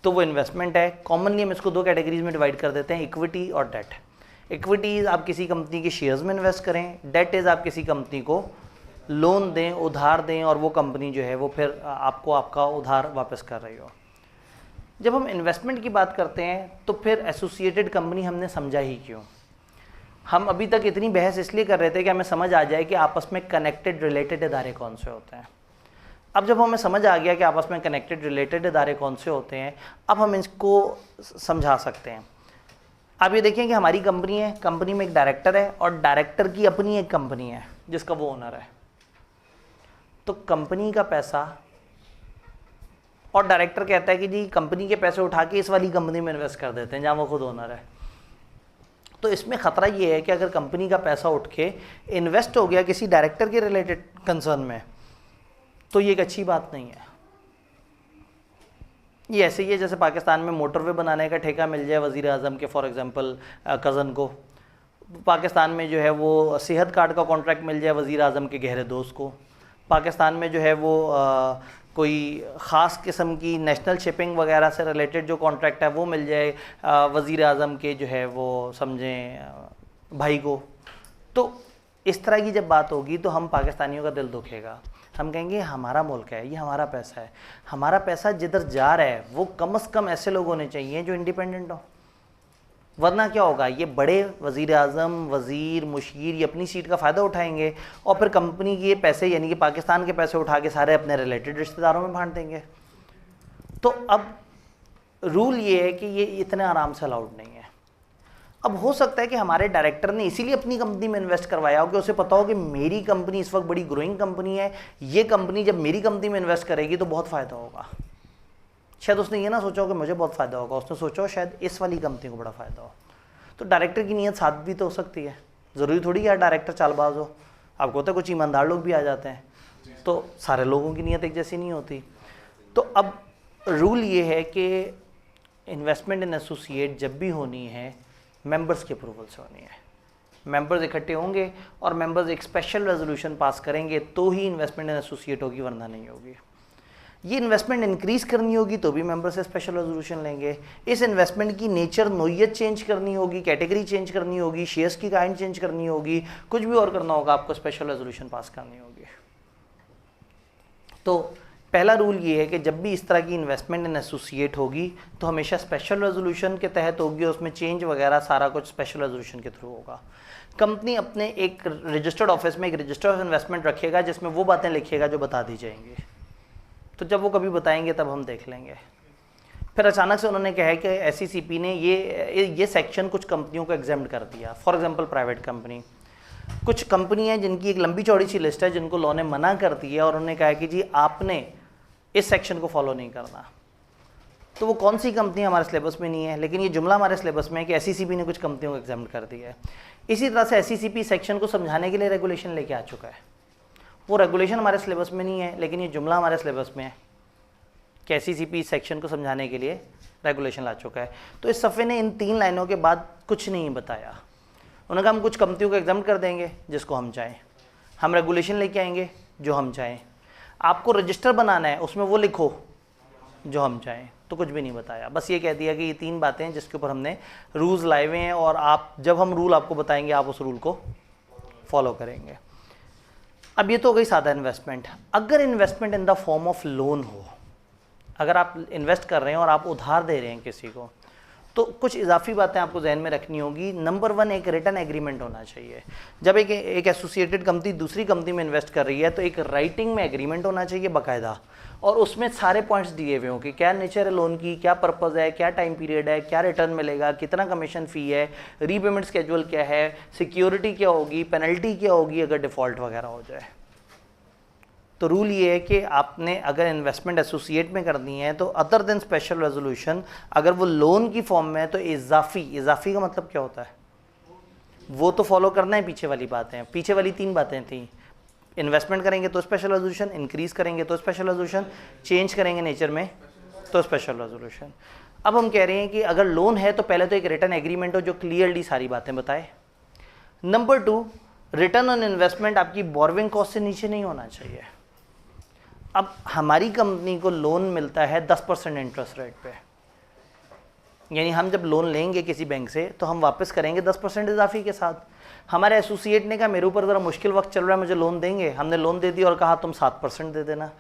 तो वो इन्वेस्टमेंट है। कॉमनली हम इसको 2 कैटेगरीज में डिवाइड कर देते हैं, इक्विटी और डेट। इक्विटीज़ आप किसी कंपनी के शेयर्स में इन्वेस्ट करें, डेट इज़ आप किसी कंपनी को लोन दें, उधार दें, और वो कंपनी जो है वो फिर आपको आपका उधार वापस कर रही हो। जब हम इन्वेस्टमेंट की बात करते हैं तो फिर एसोसिएटेड कंपनी हमने समझा ही क्यों। हम अभी तक इतनी बहस इसलिए कर रहे थे कि हमें समझ आ जाए कि आपस में कनेक्टेड रिलेटेड इदारे कौन से होते हैं। अब जब हमें समझ आ गया कि आपस में कनेक्टेड रिलेटेड इदारे कौन से होते हैं, अब हम इसको समझा सकते हैं। आप ये देखिए कि हमारी कंपनी है, कंपनी में एक डायरेक्टर है और डायरेक्टर की अपनी एक कंपनी है जिसका वो ओनर है। तो कंपनी का पैसा, और डायरेक्टर कहता है कि जी कंपनी के पैसे उठा के इस वाली कंपनी में इन्वेस्ट कर देते हैं जहाँ वो खुद ओनर है। तो इसमें ख़तरा ये है कि अगर कंपनी का पैसा उठ के इन्वेस्ट हो गया किसी डायरेक्टर के रिलेटेड कंसर्न में, तो ये एक अच्छी बात नहीं है। ये ऐसे ही है जैसे पाकिस्तान में मोटरवे बनाने का ठेका मिल जाए वज़ीर आज़म के फॉर एग्जांपल कज़न को, पाकिस्तान में जो है वो सेहत कार्ड का कॉन्ट्रैक्ट मिल जाए वज़ीर आज़म के गहरे दोस्त को, पाकिस्तान में जो है वो कोई ख़ास किस्म की नेशनल शिपिंग वगैरह से रिलेटेड जो कॉन्ट्रैक्ट है वो मिल जाए वज़ीर आज़म के जो है वो समझें भाई को। तो इस तरह की जब बात होगी तो हम पाकिस्तानियों का दिल दुखेगा। हम कहेंगे हमारा मुल्क है, ये हमारा पैसा है, हमारा पैसा जिधर जा रहा है वो कम से कम ऐसे लोग होने चाहिए जो इंडिपेंडेंट हो। वरना क्या होगा, ये बड़े वज़ीर आज़म, वज़ीर, मुशीर ये अपनी सीट का फ़ायदा उठाएंगे और फिर कंपनी के पैसे यानी कि पाकिस्तान के पैसे उठा के सारे अपने रिलेटेड रिश्तेदारों में बांट देंगे। तो अब रूल ये है कि ये इतने आराम से अलाउड नहीं है। अब हो सकता है कि हमारे डायरेक्टर ने इसीलिए अपनी कंपनी में इन्वेस्ट करवाया हो कि उसे पता हो कि मेरी कंपनी इस वक्त बड़ी ग्रोइंग कंपनी है, ये कंपनी जब मेरी कंपनी में इन्वेस्ट करेगी तो बहुत फ़ायदा होगा। शायद उसने ये ना सोचा हो कि मुझे बहुत फ़ायदा होगा, उसने सोचा हो शायद इस वाली कंपनी को बड़ा फ़ायदा हो। तो डायरेक्टर की नीयत साथ भी तो हो सकती है, ज़रूरी थोड़ी यार डायरेक्टर चालबाज हो। आपको होता है कुछ ईमानदार लोग भी आ जाते हैं, तो सारे लोगों की नीयत एक जैसी नहीं होती। तो अब रूल ये है कि इन्वेस्टमेंट इन एसोसिएट जब भी होनी है मेंबर्स के अप्रूवल से होनी है। मेंबर्स इकट्ठे होंगे और मेंबर्स एक स्पेशल रेजोल्यूशन पास करेंगे तो ही इन्वेस्टमेंट इन एसोसिएट होगी, वरना नहीं होगी। ये इन्वेस्टमेंट इंक्रीज़ करनी होगी तो भी मेंबर से स्पेशल रेजोल्यूशन लेंगे। इस इन्वेस्टमेंट की नेचर, नोयत चेंज करनी होगी, कैटेगरी चेंज करनी होगी, शेयर्स की काइंड चेंज करनी होगी, कुछ भी और करना होगा, आपको स्पेशल रेजोल्यूशन पास करनी होगी। तो पहला रूल ये है कि जब भी इस तरह की इन्वेस्टमेंट इन एसोसिएट होगी तो हमेशा स्पेशल रेजोल्यूशन के तहत होगी, उसमें चेंज वगैरह सारा कुछ स्पेशल रेजोल्यूशन के थ्रू होगा। कंपनी अपने एक रजिस्टर्ड ऑफिस में एक रजिस्टर ऑफ इन्वेस्टमेंट रखेगा जिसमें वो बातें लिखिएगा जो बता दी जाएंगी। तो जब वो कभी बताएंगे तब हम देख लेंगे। फिर अचानक से उन्होंने कहा कि SECP ने ये सेक्शन कुछ कंपनियों को एग्जेम्प्ट कर दिया। फॉर एग्जांपल प्राइवेट कंपनी, कुछ कंपनी है जिनकी एक लंबी चौड़ी सी लिस्ट है जिनको लॉ ने मना कर दी है और उन्होंने कहा कि जी आपने इस सेक्शन को फॉलो नहीं करना। तो वो कौन सी कंपनी हमारे सिलेबस में नहीं है, लेकिन ये जुमला हमारे सिलेबस में है कि SECP ने कुछ कंपनियों को एग्जाम्प्ट कर दिया है। इसी तरह से SECP सेक्शन को समझाने के लिए रेगुलेशन लेके आ चुका है। वो रेगुलेशन हमारे सिलेबस में नहीं है, लेकिन ये जुमला हमारे सिलेबस में है कि SECP सेक्शन को समझाने के लिए रेगुलेशन ला चुका है। तो इस सफ़े ने इन 3 लाइनों के बाद कुछ नहीं बताया। उन्होंने कहा हम कुछ कंपनियों को एग्जाम्प्ट कर देंगे जिसको हम चाहें, हम रेगुलेशन लेके आएंगे जो हम चाहें, आपको रजिस्टर बनाना है उसमें वो लिखो जो हम चाहें। तो कुछ भी नहीं बताया, बस ये कह दिया कि ये 3 बातें हैं जिसके ऊपर हमने रूल्स लाए हुए हैं और आप जब हम रूल आपको बताएंगे आप उस रूल को फॉलो करेंगे। अब ये तो हो गई सादा इन्वेस्टमेंट। अगर investment in the form of loan हो, अगर आप इन्वेस्ट कर रहे हैं और आप उधार दे रहे हैं किसी को तो कुछ इजाफी बातें आपको जहन में रखनी होगी। नंबर 1, एक रिटर्न एग्रीमेंट होना चाहिए। जब एक एसोसिएटेड कंपनी दूसरी कंपनी में इन्वेस्ट कर रही है तो एक राइटिंग में एग्रीमेंट होना चाहिए बाकायदा, और उसमें सारे पॉइंट्स दिए हुए हों कि क्या नेचर है लोन की, क्या पर्पज़ है, क्या टाइम पीरियड है, क्या रिटर्न मिलेगा, कितना कमीशन फ़ी है, रीपेमेंट स्केड्यूल क्या है, सिक्योरिटी क्या होगी, पेनल्टी क्या होगी अगर डिफ़ॉल्ट वगैरह हो जाए। तो रूल ये है कि आपने अगर इन्वेस्टमेंट एसोसिएट में करनी है तो अदर देन स्पेशल रेजोल्यूशन, अगर वो लोन की फॉर्म में है तो इजाफी का मतलब क्या होता है, वो तो फॉलो करना है। पीछे वाली बातें, पीछे वाली 3 बातें थी, इन्वेस्टमेंट करेंगे तो स्पेशल रेजोल्यूशन, इंक्रीज करेंगे तो स्पेशल रेजोल्यूशन, चेंज करेंगे नेचर में तो स्पेशल रेजोल्यूशन। अब हम कह रहे हैं कि अगर लोन है तो पहले तो एक रिटर्न एग्रीमेंट हो जो क्लियरली सारी बातें बताए। नंबर 2, रिटर्न ऑन इन्वेस्टमेंट आपकी बोरोइंग कॉस्ट से नीचे नहीं होना चाहिए। अब हमारी कंपनी को लोन मिलता है 10% इंटरेस्ट रेट पे, यानी हम जब लोन लेंगे किसी बैंक से तो हम वापस करेंगे 10% इजाफी के साथ। हमारे एसोसिएट ने कहा मेरे ऊपर ज़रा मुश्किल वक्त चल रहा है, मुझे लोन देंगे, हमने लोन दे दिया और कहा तुम 7% दे देना,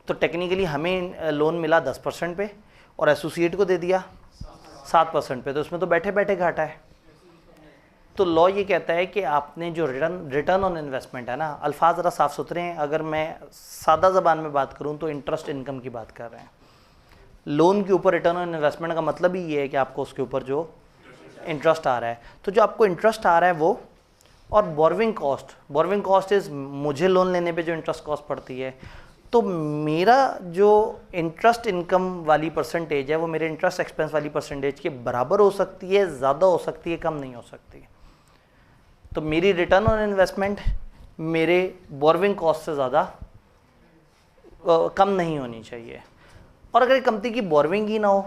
तो टेक्निकली हमें लोन मिला 10% पे और एसोसिएट को दे दिया 7% पे, तो उसमें तो बैठे बैठे घाटा है। तो लॉ ये कहता है कि आपने जो रिटर्न ऑन इन्वेस्टमेंट है ना, अल्फाज ज़रा साफ़ सुथरे हैं, अगर मैं सादा ज़बान में बात करूँ तो इंटरेस्ट इनकम की बात कर रहे हैं। लोन के ऊपर रिटर्न ऑन इन्वेस्टमेंट का मतलब ही ये है कि आपको उसके ऊपर जो इंटरेस्ट आ रहा है, तो जो आपको इंटरेस्ट आ रहा है वो, और बोरोइंग कॉस्ट इज़ मुझे लोन लेने पे जो इंटरेस्ट कॉस्ट पड़ती है, तो मेरा जो इंटरेस्ट इनकम वाली परसेंटेज है वो मेरे इंटरेस्ट एक्सपेंस वाली परसेंटेज के बराबर हो सकती है, ज़्यादा हो सकती है, कम नहीं हो सकती। तो मेरी रिटर्न ऑन इन्वेस्टमेंट मेरे बोरोइंग कॉस्ट से ज़्यादा कम नहीं होनी चाहिए। और अगर कंपनी की बोरोइंग ही ना हो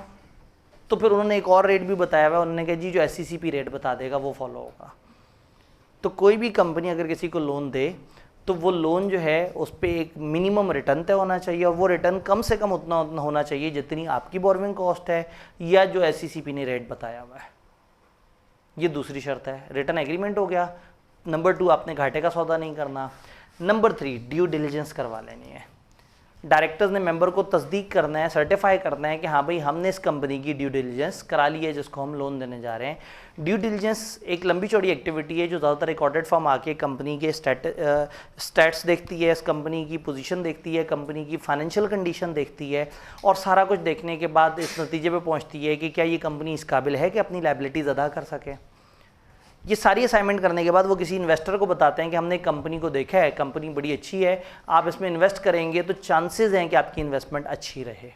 तो फिर उन्होंने एक और रेट भी बताया हुआ है, उन्होंने कहा जी जो SCCP रेट बता देगा वो फॉलो होगा। तो कोई भी कंपनी अगर किसी को लोन दे तो वो लोन जो है उस पर एक मिनिमम रिटर्न तय होना चाहिए, और वो रिटर्न कम से कम उतना होना चाहिए जितनी आपकी बोरोइंग कॉस्ट है या जो SCCP ने रेट बताया हुआ है। ये दूसरी शर्त है। रिटर्न एग्रीमेंट हो गया। नंबर 2, आपने घाटे का सौदा नहीं करना। नंबर 3, ड्यू डिलिजेंस करवा लेनी है। डायरेक्टर्स ने मेंबर को तस्दीक करना है, सर्टिफाई करना है कि हाँ भाई हमने इस कंपनी की ड्यू डिलिजेंस करा ली है जिसको हम लोन देने जा रहे हैं। ड्यू डिलिजेंस एक लंबी चौड़ी एक्टिविटी है जो ज़्यादातर एक ऑडिट फर्म आके कंपनी के स्टैट्स देखती है, इस कंपनी की पोजीशन देखती है, कंपनी की फाइनेंशियल कंडीशन देखती है, और सारा कुछ देखने के बाद इस नतीजे पे पहुंचती है कि क्या ये कंपनी इस काबिल है कि अपनी लायबिलिटीज़ अदा कर सके। ये सारी असाइनमेंट करने के बाद वो किसी इन्वेस्टर को बताते हैं कि हमने कंपनी को देखा है, कंपनी बड़ी अच्छी है, आप इसमें इन्वेस्ट करेंगे तो चांसेस हैं कि आपकी इन्वेस्टमेंट अच्छी रहे।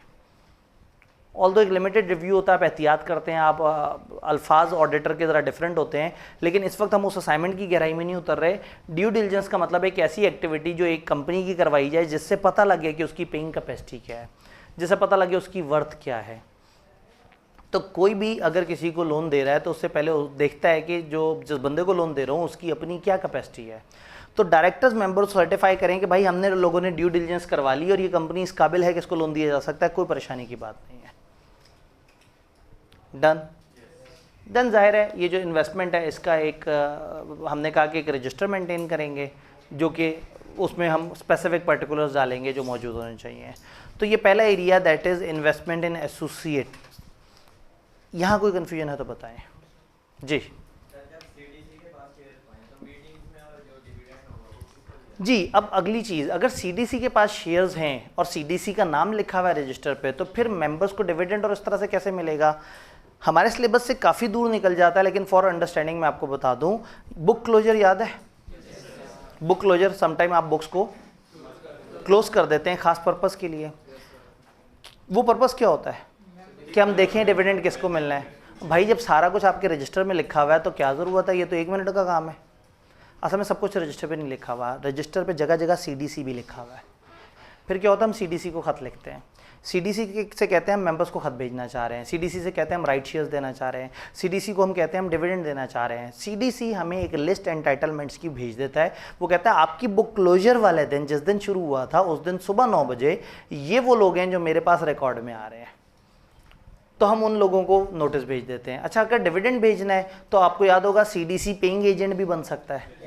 ऑल्दो एक लिमिटेड रिव्यू होता है, आप एहतियात करते हैं, आप अल्फाज ऑडिटर के ज़रा डिफरेंट होते हैं, लेकिन इस वक्त हम उस असाइनमेंट की गहराई में नहीं उतर रहे। ड्यू डिलिजेंस का मतलब एक ऐसी एक्टिविटी जो एक कंपनी की करवाई जाए जिससे पता लगे कि उसकी पेइंग कैपेसिटी क्या है, जिससे पता लगे उसकी वर्थ क्या है। तो कोई भी अगर किसी को लोन दे रहा है तो उससे पहले देखता है कि जिस बंदे को लोन दे रहा हूँ उसकी अपनी क्या कैपेसिटी है। तो डायरेक्टर्स मेंबर सर्टिफाई करें कि भाई हमने लोगों ने ड्यू डिलिजेंस करवा ली और ये कंपनी इस काबिल है कि इसको लोन दिया जा सकता है, कोई परेशानी की बात नहीं है। डन जाहिर है ये जो इन्वेस्टमेंट है इसका एक हमने कहा कि एक रजिस्टर मेंटेन करेंगे जो कि उसमें हम स्पेसिफिक पर्टिकुलर्स डालेंगे जो मौजूद होने चाहिए। तो ये पहला area that is investment in associate. यहाँ कोई कन्फ्यूजन है तो बताएं जी। जी अब अगली चीज़, अगर CDC के पास शेयर्स हैं और CDC का नाम लिखा हुआ है रजिस्टर पे, तो फिर मेंबर्स को डिविडेंड और इस तरह से कैसे मिलेगा? हमारे सिलेबस से काफ़ी दूर निकल जाता है, लेकिन फॉर अंडरस्टैंडिंग मैं आपको बता दूं, बुक क्लोजर याद है? बुक क्लोजर, समटाइम आप बुक्स को क्लोज कर देते हैं खास पर्पज़ के लिए। वो पर्पज़ क्या होता है कि हम देखें डिविडेंड किसको मिलना है। भाई जब सारा कुछ आपके रजिस्टर में लिखा हुआ है तो क्या ज़रूरत है, ये तो 1 मिनट का काम है। असल में सब कुछ रजिस्टर पे नहीं लिखा हुआ, रजिस्टर पे जगह जगह CDC भी लिखा हुआ है। फिर क्या होता है, हम CDC को ख़त लिखते हैं, CDC से कहते हैं हम मेंबर्स को ख़त भेजना चाह रहे हैं, CDC से कहते हैं हम राइट शेयर्स देना चाह रहे हैं, CDC को हम कहते हैं हम डिविडेंड देना चाह रहे हैं। CDC हमें एक लिस्ट एंटाइटलमेंट्स की भेज देता है। वो कहता है आपकी बुक क्लोजर वाले दिन, जिस दिन शुरू हुआ था उस दिन सुबह 9 बजे ये वो लोग हैं जो मेरे पास रिकॉर्ड में आ रहे हैं, तो हम उन लोगों को नोटिस भेज देते हैं। अच्छा, अगर डिविडेंड भेजना है तो आपको याद होगा CDC पेइंग एजेंट भी बन सकता है।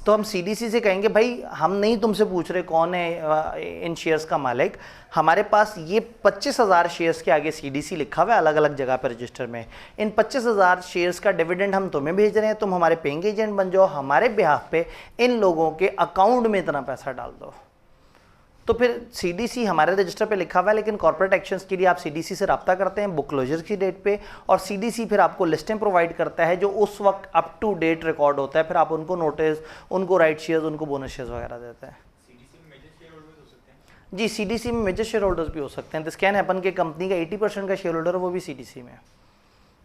तो हम सीडीसी से कहेंगे भाई हम नहीं तुमसे पूछ रहे कौन है इन शेयर्स का मालिक, हमारे पास ये 25,000 शेयर्स के आगे सीडीसी लिखा हुआ है अलग अलग जगह पर रजिस्टर में, इन 25,000 शेयर्स का डिविडेंड हम तुम्हें भेज रहे हैं, तुम हमारे पेइंग एजेंट बन जाओ, हमारे बिहाफ पे इन लोगों के अकाउंट में इतना पैसा डाल दो। तो फिर सीडीसी हमारे रजिस्टर पे लिखा हुआ है, लेकिन कॉर्पोरेट एक्शंस के लिए आप सीडीसी से रब्ता करते हैं बुक क्लोजर की डेट पे, और सीडीसी फिर आपको लिस्टें प्रोवाइड करता है जो उस वक्त अप टू डेट रिकॉर्ड होता है, फिर आप उनको नोटिस, उनको राइट शेयर्स, उनको बोनस शेयर्स वगैरह देते हैं। जी सीडीसी में मेजर शेयर होल्डर्स भी हो सकते हैं। दिस कैन हैपन कि कंपनी का 80% का शेयर होल्डर है वो भी सीडीसी में,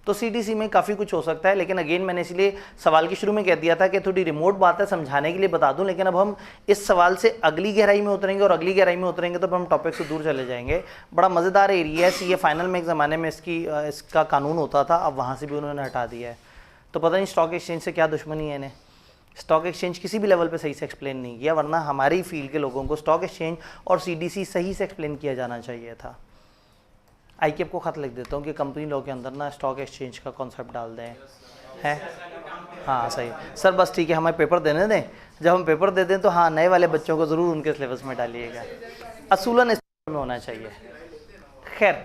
तो सीडीसी में काफ़ी कुछ हो सकता है। लेकिन अगेन मैंने इसलिए सवाल के शुरू में कह दिया था कि थोड़ी रिमोट बात है, समझाने के लिए बता दूं, लेकिन अब हम इस सवाल से अगली गहराई में उतरेंगे और अगली गहराई में उतरेंगे तो हम टॉपिक से दूर चले जाएंगे। बड़ा मज़ेदार एरिया है, ये फाइनल में एक ज़माने में इसका कानून होता था, अब वहाँ से भी उन्होंने हटा दिया है। तो पता नहीं स्टॉक एक्सचेंज से क्या दुश्मनी है इन्हें, स्टॉक एक्सचेंज किसी भी लेवल पे सही से एक्सप्लेन नहीं किया, वरना हमारी फील्ड के लोगों को स्टॉक एक्सचेंज और सीडीसी सही से एक्सप्लेन किया जाना चाहिए था। आईकेएफ को खत लिख देता हूँ कि कंपनी लॉ के अंदर ना स्टॉक एक्सचेंज का कॉन्सेप्ट डाल दें, है हाँ सही सर, बस ठीक है, हमें पेपर देने दें, जब हम पेपर दे दें तो हाँ नए वाले बच्चों को ज़रूर उनके सिलेबस में डालिएगा, असूलन इस में होना चाहिए। खैर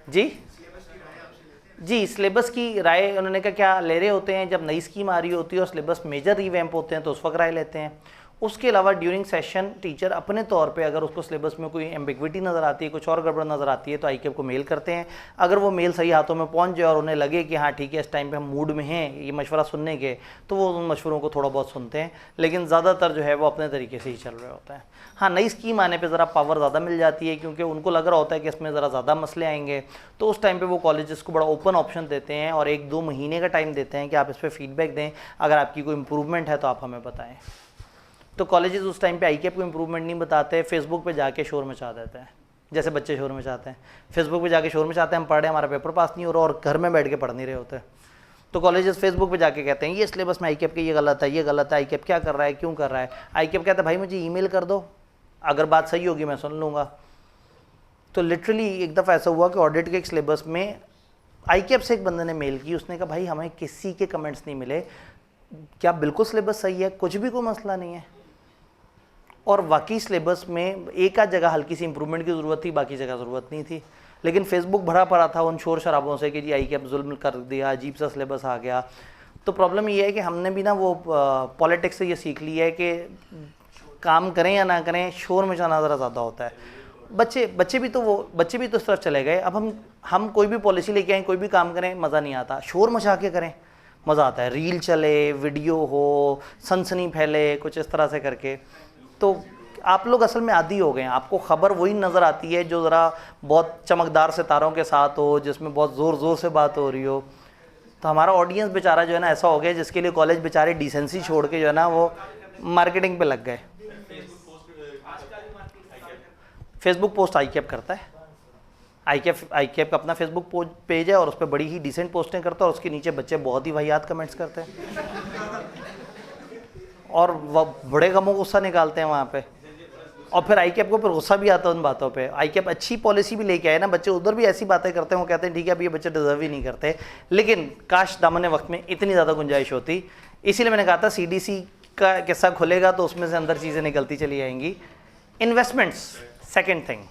जी सिलेबस की राय उन्होंने कहा क्या ले रहे होते हैं, जब नई स्कीम आ रही होती है और सिलेबस मेजर रिवैम्प होते हैं तो उस वक्त राय लेते हैं। उसके अलावा ड्यूरिंग सेशन टीचर अपने तौर पे अगर उसको सिलेबस में कोई एम्बिग्विटी नज़र आती है, कुछ और गड़बड़ नज़र आती है तो आईकेएफ को मेल करते हैं। अगर वो मेल सही हाथों में पहुंच जाए और उन्हें लगे कि हाँ ठीक है इस टाइम पे हम मूड में हैं ये मशवरा सुनने के, तो वो उन मशवरों को थोड़ा बहुत सुनते हैं, लेकिन ज़्यादातर जो है वो अपने तरीके से ही चल रहे होते हैं। हाँ नई स्कीम आने पर ज़रा पावर ज़्यादा मिल जाती है, क्योंकि उनको लग रहा होता है कि इसमें ज़रा ज़्यादा मसले आएंगे, तो उस टाइम पर वो कॉलेजेस को बड़ा ओपन ऑप्शन देते हैं और 1-2 महीने का टाइम देते हैं कि आप इस पर फीडबैक दें, अगर आपकी कोई इंप्रूवमेंट है तो आप हमें बताएं। तो कॉलेजेस उस टाइम पे आईकेएफ को इम्प्रूवमेंट नहीं बताते, फेसबुक पे जाके शोर मचा देते हैं, जैसे बच्चे शोर मचाते हैं, फेसबुक पे जाके शोर मचाते हैं हम पढ़ रहे हैं हमारा पेपर पास नहीं हो रहा और घर में बैठ के पढ़ नहीं रहे होते, तो कॉलेजेस फेसबुक पे जाके कहते हैं ये सिलेबस में आईकेएफ के ये गलत है, ये गलत है, आईकेएफ क्या कर रहा है, क्यों कर रहा है। आईकेएफ कहता है भाई मुझे ईमेल कर दो, अगर बात सही होगी मैं सुन लूँगा। तो लिटरली एक दफ़ा ऐसा हुआ कि ऑडिट के एक सिलेबस में आईकेएफ से एक बंदे ने मेल की, उसने कहा भाई हमें किसी के कमेंट्स नहीं मिले, क्या बिल्कुल सिलेबस सही है, कुछ भी कोई मसला नहीं है। और वाकई सिलेबस में एक आध जगह हल्की सी इंप्रूवमेंट की ज़रूरत थी, बाकी जगह ज़रूरत नहीं थी, लेकिन फेसबुक भरा पड़ा था उन शोर शराबों से कि जी आईकेएफ जुल्म कर दिया, अजीब सा सिलेबस आ गया। तो प्रॉब्लम ये है कि हमने भी ना वो पॉलिटिक्स से ये सीख लिया है कि काम करें या ना करें शोर मचाना ज़रा ज़्यादा होता है। बच्चे भी तो इस तरफ चले गए। अब हम कोई भी पॉलिसी लेके आएँ, कोई भी काम करें, मज़ा नहीं आता, शोर मचा के करें मज़ा आता है, रील चले, वीडियो हो, सनसनी फैले, कुछ इस तरह से करके। तो आप लोग असल में आदी हो गए हैं, आपको ख़बर वही नज़र आती है जो ज़रा बहुत चमकदार सितारों के साथ हो, जिसमें बहुत ज़ोर से बात हो रही हो। तो हमारा ऑडियंस बेचारा जो है ना ऐसा हो गया जिसके लिए कॉलेज बेचारे डिसेंसी छोड़ के जो है ना वो मार्केटिंग पे लग गए। फेसबुक पोस्ट आईकेएफ करता है, आईकेएफ का अपना फेसबुक पेज है और उस पर बड़ी ही डिसेंट पोस्टें करता है और उसके नीचे बच्चे बहुत ही वाहियात कमेंट्स करते हैं और वह बड़े गमों गुस्सा निकालते हैं वहाँ पे। और फिर आईकेएफ को फिर गुस्सा भी आता है उन बातों पे। आईकेएफ अच्छी पॉलिसी भी लेके आए ना, बच्चे उधर भी ऐसी बातें करते हैं, वो कहते हैं ठीक है अब ये बच्चे डिजर्व ही नहीं करते, लेकिन काश दामन वक्त में इतनी ज़्यादा गुंजाइश होती। इसीलिए मैंने कहा था सीडीसी का किस्सा खुलेगा तो उसमें से अंदर चीज़ें निकलती चली आएंगी। Investments second thing,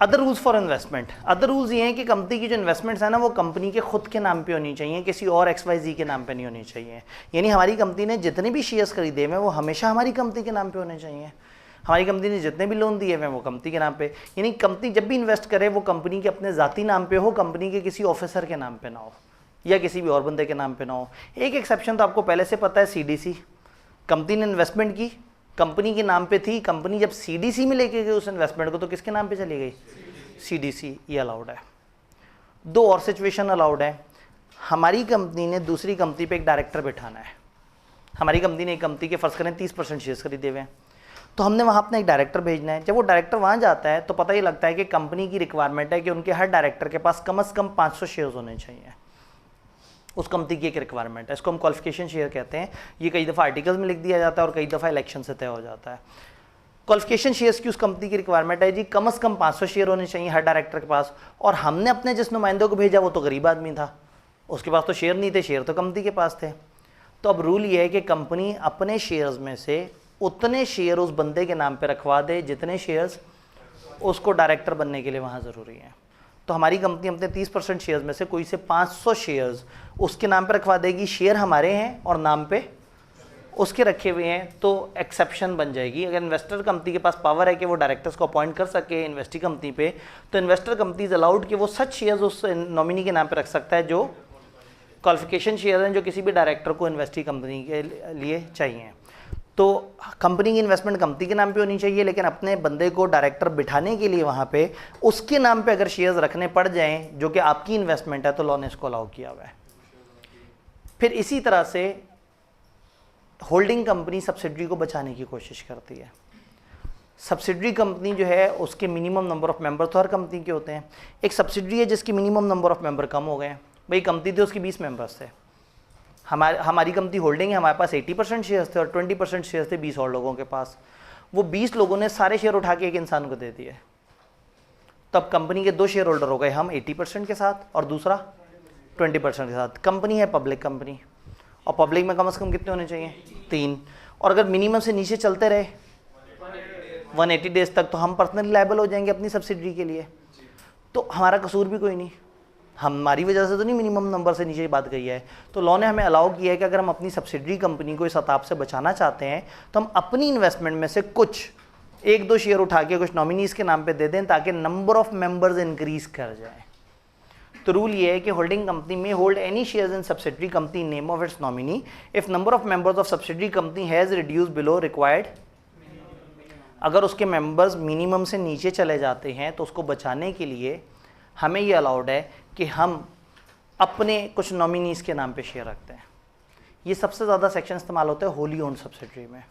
other rules for investment. Other rules ये हैं कि कंपनी की जो इन्वेस्टमेंट्स है ना वो कंपनी के खुद के नाम पे होनी चाहिए, किसी और XYZ के नाम पे नहीं होनी चाहिए। यानी हमारी कंपनी ने जितने भी शेयर्स खरीदे हुए वो हमेशा हमारी कंपनी के नाम पे होने चाहिए। हमारी कंपनी ने जितने भी लोन दिए हुए हैं वो कंपनी के नाम पे, यानी कंपनी जब भी इन्वेस्ट करे वो कंपनी के अपने ज़ाती नाम पे हो, कंपनी के किसी ऑफिसर के नाम पे ना हो या किसी भी और बंदे के नाम पे ना हो। एक एक्सेप्शन तो आपको पहले से पता है, CDC। कंपनी ने इन्वेस्टमेंट की, कंपनी के नाम पे थी, कंपनी जब CDC में लेके गई उस इन्वेस्टमेंट को तो किसके नाम पे चली गई? CDC। ये अलाउड है। दो और सिचुएशन अलाउड है। हमारी कंपनी ने दूसरी कंपनी पे एक डायरेक्टर बिठाना है। हमारी कंपनी ने एक कंपनी के फर्ज करें 30% शेयर्स खरीदे हुए हैं, तो हमने वहाँ अपना एक डायरेक्टर भेजना है। जब वो डायरेक्टर वहाँ जाता है तो पता ही लगता है कि कंपनी की रिक्वायरमेंट है कि उनके हर डायरेक्टर के पास कम से कम 500 शेयर्स होने चाहिए। उस कंपनी की एक रिक्वायरमेंट है, इसको हम क्वालिफिकेशन शेयर कहते हैं। ये कई दफ़ा आर्टिकल्स में लिख दिया जाता है और कई दफ़ा इलेक्शन से तय हो जाता है। क्वालिफिकेशन शेयर्स की उस कंपनी की रिक्वायरमेंट है जी कम से कम 500 शेयर होने चाहिए हर डायरेक्टर के पास। और हमने अपने जिस नुमाइंदों को भेजा वो तो गरीब आदमी था, उसके पास तो शेयर नहीं थे, शेयर तो कंपनी के पास थे। तो अब रूल ये है कि कंपनी अपने शेयर्स में से उतने शेयर उस बंदे के नाम पे रखवा दे जितने शेयर्स उसको डायरेक्टर बनने के लिए वहाँ ज़रूरी हैं। तो हमारी कंपनी अपने 30% शेयर्स में से कोई से 500 शेयर्स उसके नाम पे रखवा देगी, शेयर हमारे हैं और नाम पे उसके रखे हुए हैं, तो एक्सेप्शन बन जाएगी। अगर इन्वेस्टर कंपनी के पास पावर है कि वो डायरेक्टर्स को अपॉइंट कर सके इन्वेस्टी कंपनी पे, तो इन्वेस्टर कंपनी इज अलाउड कि वो सच शेयर्स उस नॉमिनी के नाम पे रख सकता है जो क्वालिफिकेशन शेयर हैं जो किसी भी डायरेक्टर को इन्वेस्टी कंपनी के लिए चाहिए। तो कंपनी की इन्वेस्टमेंट कंपनी के नाम पे होनी चाहिए, लेकिन अपने बंदे को डायरेक्टर बिठाने के लिए वहाँ पे उसके नाम पे अगर शेयर्स रखने पड़ जाएं जो कि आपकी इन्वेस्टमेंट है, तो लॉ ने इसको अलाउ किया हुआ है। फिर इसी तरह से होल्डिंग कंपनी सब्सिडरी को बचाने की कोशिश करती है। सब्सिडरी कंपनी जो है उसके मिनिमम नंबर ऑफ मेंबर तो हर कंपनी के होते हैं। एक सब्सिडरी है जिसकी मिनिमम नंबर ऑफ मेंबर कम हो गए हैं। भाई कंपनी थी उसकी 20 मेंबर्स थे, हमारी कंपनी होल्डिंग है, हमारे पास 80% शेयर्स थे और 20% शेयर्स थे 20 और लोगों के पास। वो 20 लोगों ने सारे शेयर उठा के एक इंसान को दे दिए। तब कंपनी के 2 शेयर होल्डर हो गए, हम 80% के साथ और दूसरा 20% के साथ। कंपनी है पब्लिक कंपनी, और पब्लिक में कम से कम कितने होने चाहिए? 3। और अगर मिनिमम से नीचे चलते रहे 180 डेज तक, तो हम पर्सनली लायबल हो जाएंगे अपनी सब्सिडरी के लिए। तो हमारा कसूर भी कोई नहीं, हमारी वजह से तो नहीं मिनिमम नंबर से नीचे बात गई है। तो लॉ ने हमें अलाउ किया है कि अगर हम अपनी सब्सिडरी कंपनी को इस अताप से बचाना चाहते हैं तो हम अपनी इन्वेस्टमेंट में से कुछ 1-2 शेयर उठा के कुछ नॉमिनीज के नाम पे दे दें ताकि नंबर ऑफ मेंबर्स इंक्रीज कर जाए। तो रूल ये है कि होल्डिंग कंपनी में hold any shares in subsidiary company name of its nominee if number of members of subsidiary company has reduce below required. अगर उसके मेंबर्स मिनिमम से नीचे चले जाते हैं तो उसको बचाने के लिए हमें ये अलाउड है कि हम अपने कुछ नॉमिनीज़ के नाम पे शेयर रखते हैं। ये सबसे ज़्यादा सेक्शन इस्तेमाल होता है होली ओन्ड सब्सिडरी में।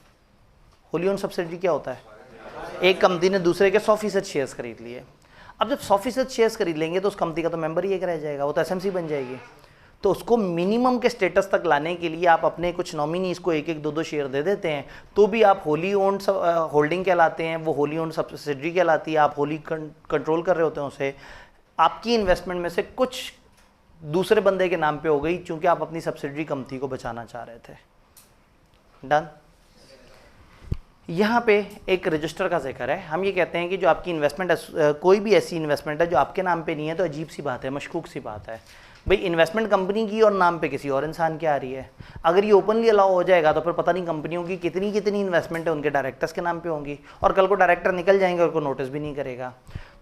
होली ओन्ड सब्सिडरी क्या होता है? एक कंपनी ने दूसरे के 100% शेयर्स खरीद लिए। अब जब 100% शेयर्स खरीद लेंगे तो उस कंपनी का तो मेंबर ही एक रह जाएगा, वो तो एसएमसी बन जाएगी। तो उसको मिनिमम के स्टेटस तक लाने के लिए आप अपने कुछ नॉमिनीज़ को 1-1, 2-2 शेयर दे देते हैं, तो भी आप होली ओन्ड होल्डिंग कहलाते हैं, वो होली ओन्ड सब्सिडरी कहलाती है। आप होली कंट्रोल कर रहे होते हैं उसे। आपकी इन्वेस्टमेंट में से कुछ दूसरे बंदे के नाम पे हो गई क्योंकि आप अपनी सब्सिडरी कंपनी को बचाना चाह रहे थे। डन। यहाँ पे एक रजिस्टर का जिक्र है। हम ये कहते हैं कि जो आपकी इन्वेस्टमेंट कोई भी ऐसी इन्वेस्टमेंट है जो आपके नाम पे नहीं है तो अजीब सी बात है, मशकूक सी बात है। भाई इन्वेस्टमेंट कंपनी की और नाम पे किसी और इंसान की आ रही है। अगर ये ओपनली अलाउ हो जाएगा तो फिर पता नहीं कंपनियों की कितनी कितनी इन्वेस्टमेंट है उनके डायरेक्टर्स के नाम पे होंगी, और कल को डायरेक्टर निकल जाएंगे और कोई नोटिस भी नहीं करेगा।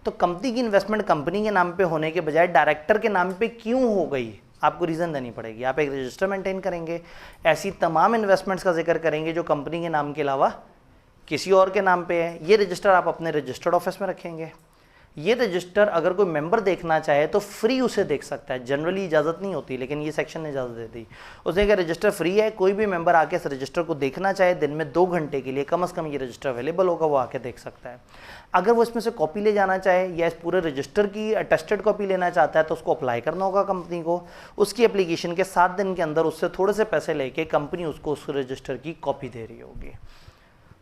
तो कंपनी की इन्वेस्टमेंट कंपनी के नाम पे होने के बजाय डायरेक्टर के नाम पे क्यों हो गई, आपको रीज़न देनी पड़ेगी। आप एक रजिस्टर मेंटेन करेंगे, ऐसी तमाम इन्वेस्टमेंट्स का जिक्र करेंगे जो कंपनी के नाम के अलावा किसी और के नाम पे है। ये रजिस्टर आप अपने रजिस्टर्ड ऑफिस में रखेंगे। ये रजिस्टर अगर कोई मेंबर देखना चाहे तो फ्री उसे देख सकता है, जनरली इजाज़त नहीं होती, लेकिन ये सेक्शन ने इजाज़त दे दी। उसने कहा रजिस्टर फ्री है, कोई भी मेंबर आके इस रजिस्टर को देखना चाहे दिन में 2 घंटे के लिए कम से कम ये रजिस्टर अवेलेबल होगा, वो आके देख सकता है। अगर वो इसमें से कॉपी ले जाना चाहे या इस पूरे रजिस्टर की अटेस्टेड कॉपी लेना चाहता है तो उसको अप्लाई करना होगा कंपनी को। उसकी एप्लीकेशन के 7 दिन के अंदर उससे थोड़े से पैसे लेके कंपनी उसको उस रजिस्टर की कॉपी दे रही होगी।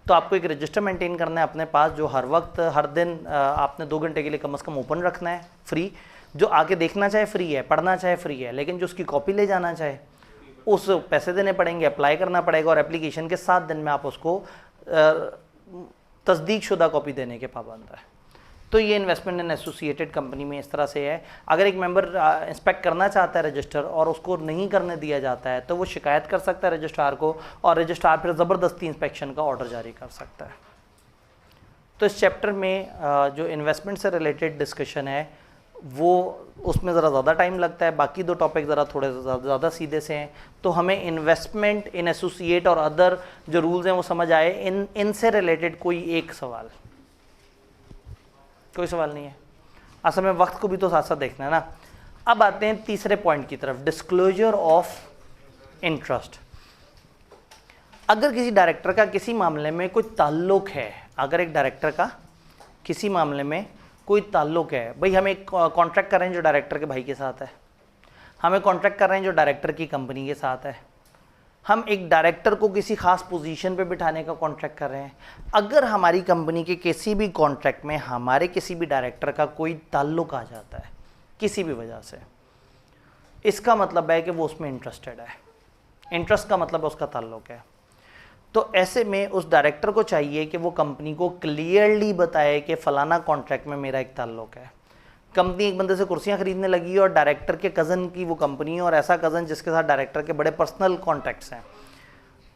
तो आपको एक रजिस्टर मेंटेन करना है अपने पास जो हर वक्त हर दिन आपने 2 घंटे के लिए कम से कम ओपन रखना है, फ्री। जो आके देखना चाहे फ्री है, पढ़ना चाहे फ्री है, लेकिन जो उसकी कॉपी ले जाना चाहे उस पैसे देने पड़ेंगे, अप्लाई करना पड़ेगा, और एप्लीकेशन के 7 दिन में आप उसको तस्दीक शुदा कॉपी देने के पाबंद है। तो ये इन्वेस्टमेंट इन एसोसिएटेड कंपनी में इस तरह से है। अगर एक मेंबर इंस्पेक्ट करना चाहता है रजिस्टर और उसको नहीं करने दिया जाता है तो वो शिकायत कर सकता है रजिस्ट्रार को, और रजिस्ट्रार फिर ज़बरदस्ती इंस्पेक्शन का ऑर्डर जारी कर सकता है। तो इस चैप्टर में जो इन्वेस्टमेंट से रिलेटेड डिस्कशन है वो उसमें ज़रा ज़्यादा टाइम लगता है, बाकी 2 टॉपिक ज़रा थोड़े ज़्यादा सीधे से हैं। तो हमें इन्वेस्टमेंट इन एसोसिएट और अदर जो रूल्स हैं वो समझ आए। इनसे रिलेटेड कोई एक सवाल? कोई सवाल नहीं है? असल में वक्त को भी तो साथ साथ देखना है ना। अब आते हैं तीसरे पॉइंट की तरफ, डिस्क्लोजर ऑफ इंटरेस्ट। अगर किसी डायरेक्टर का किसी मामले में कोई ताल्लुक है, अगर एक डायरेक्टर का किसी मामले में कोई ताल्लुक है, भाई हम एक कॉन्ट्रैक्ट कर रहे हैं जो डायरेक्टर के भाई के साथ है, हमें कॉन्ट्रैक्ट कर रहे हैं जो डायरेक्टर की कंपनी के साथ है, हम एक डायरेक्टर को किसी खास पोजीशन पे बिठाने का कॉन्ट्रैक्ट कर रहे हैं। अगर हमारी कंपनी के किसी भी कॉन्ट्रैक्ट में हमारे किसी भी डायरेक्टर का कोई ताल्लुक आ जाता है किसी भी वजह से, इसका मतलब है कि वो उसमें इंटरेस्टेड है। इंटरेस्ट का मतलब उसका ताल्लुक है। तो ऐसे में उस डायरेक्टर को चाहिए कि वो कंपनी को क्लियरली बताए कि फ़लाना कॉन्ट्रैक्ट में मेरा एक ताल्लुक है। कंपनी एक बंदे से कुर्सियां खरीदने लगी और डायरेक्टर के कज़न की वो कंपनी है और ऐसा कज़न जिसके साथ डायरेक्टर के बड़े पर्सनल कॉन्टैक्ट्स हैं,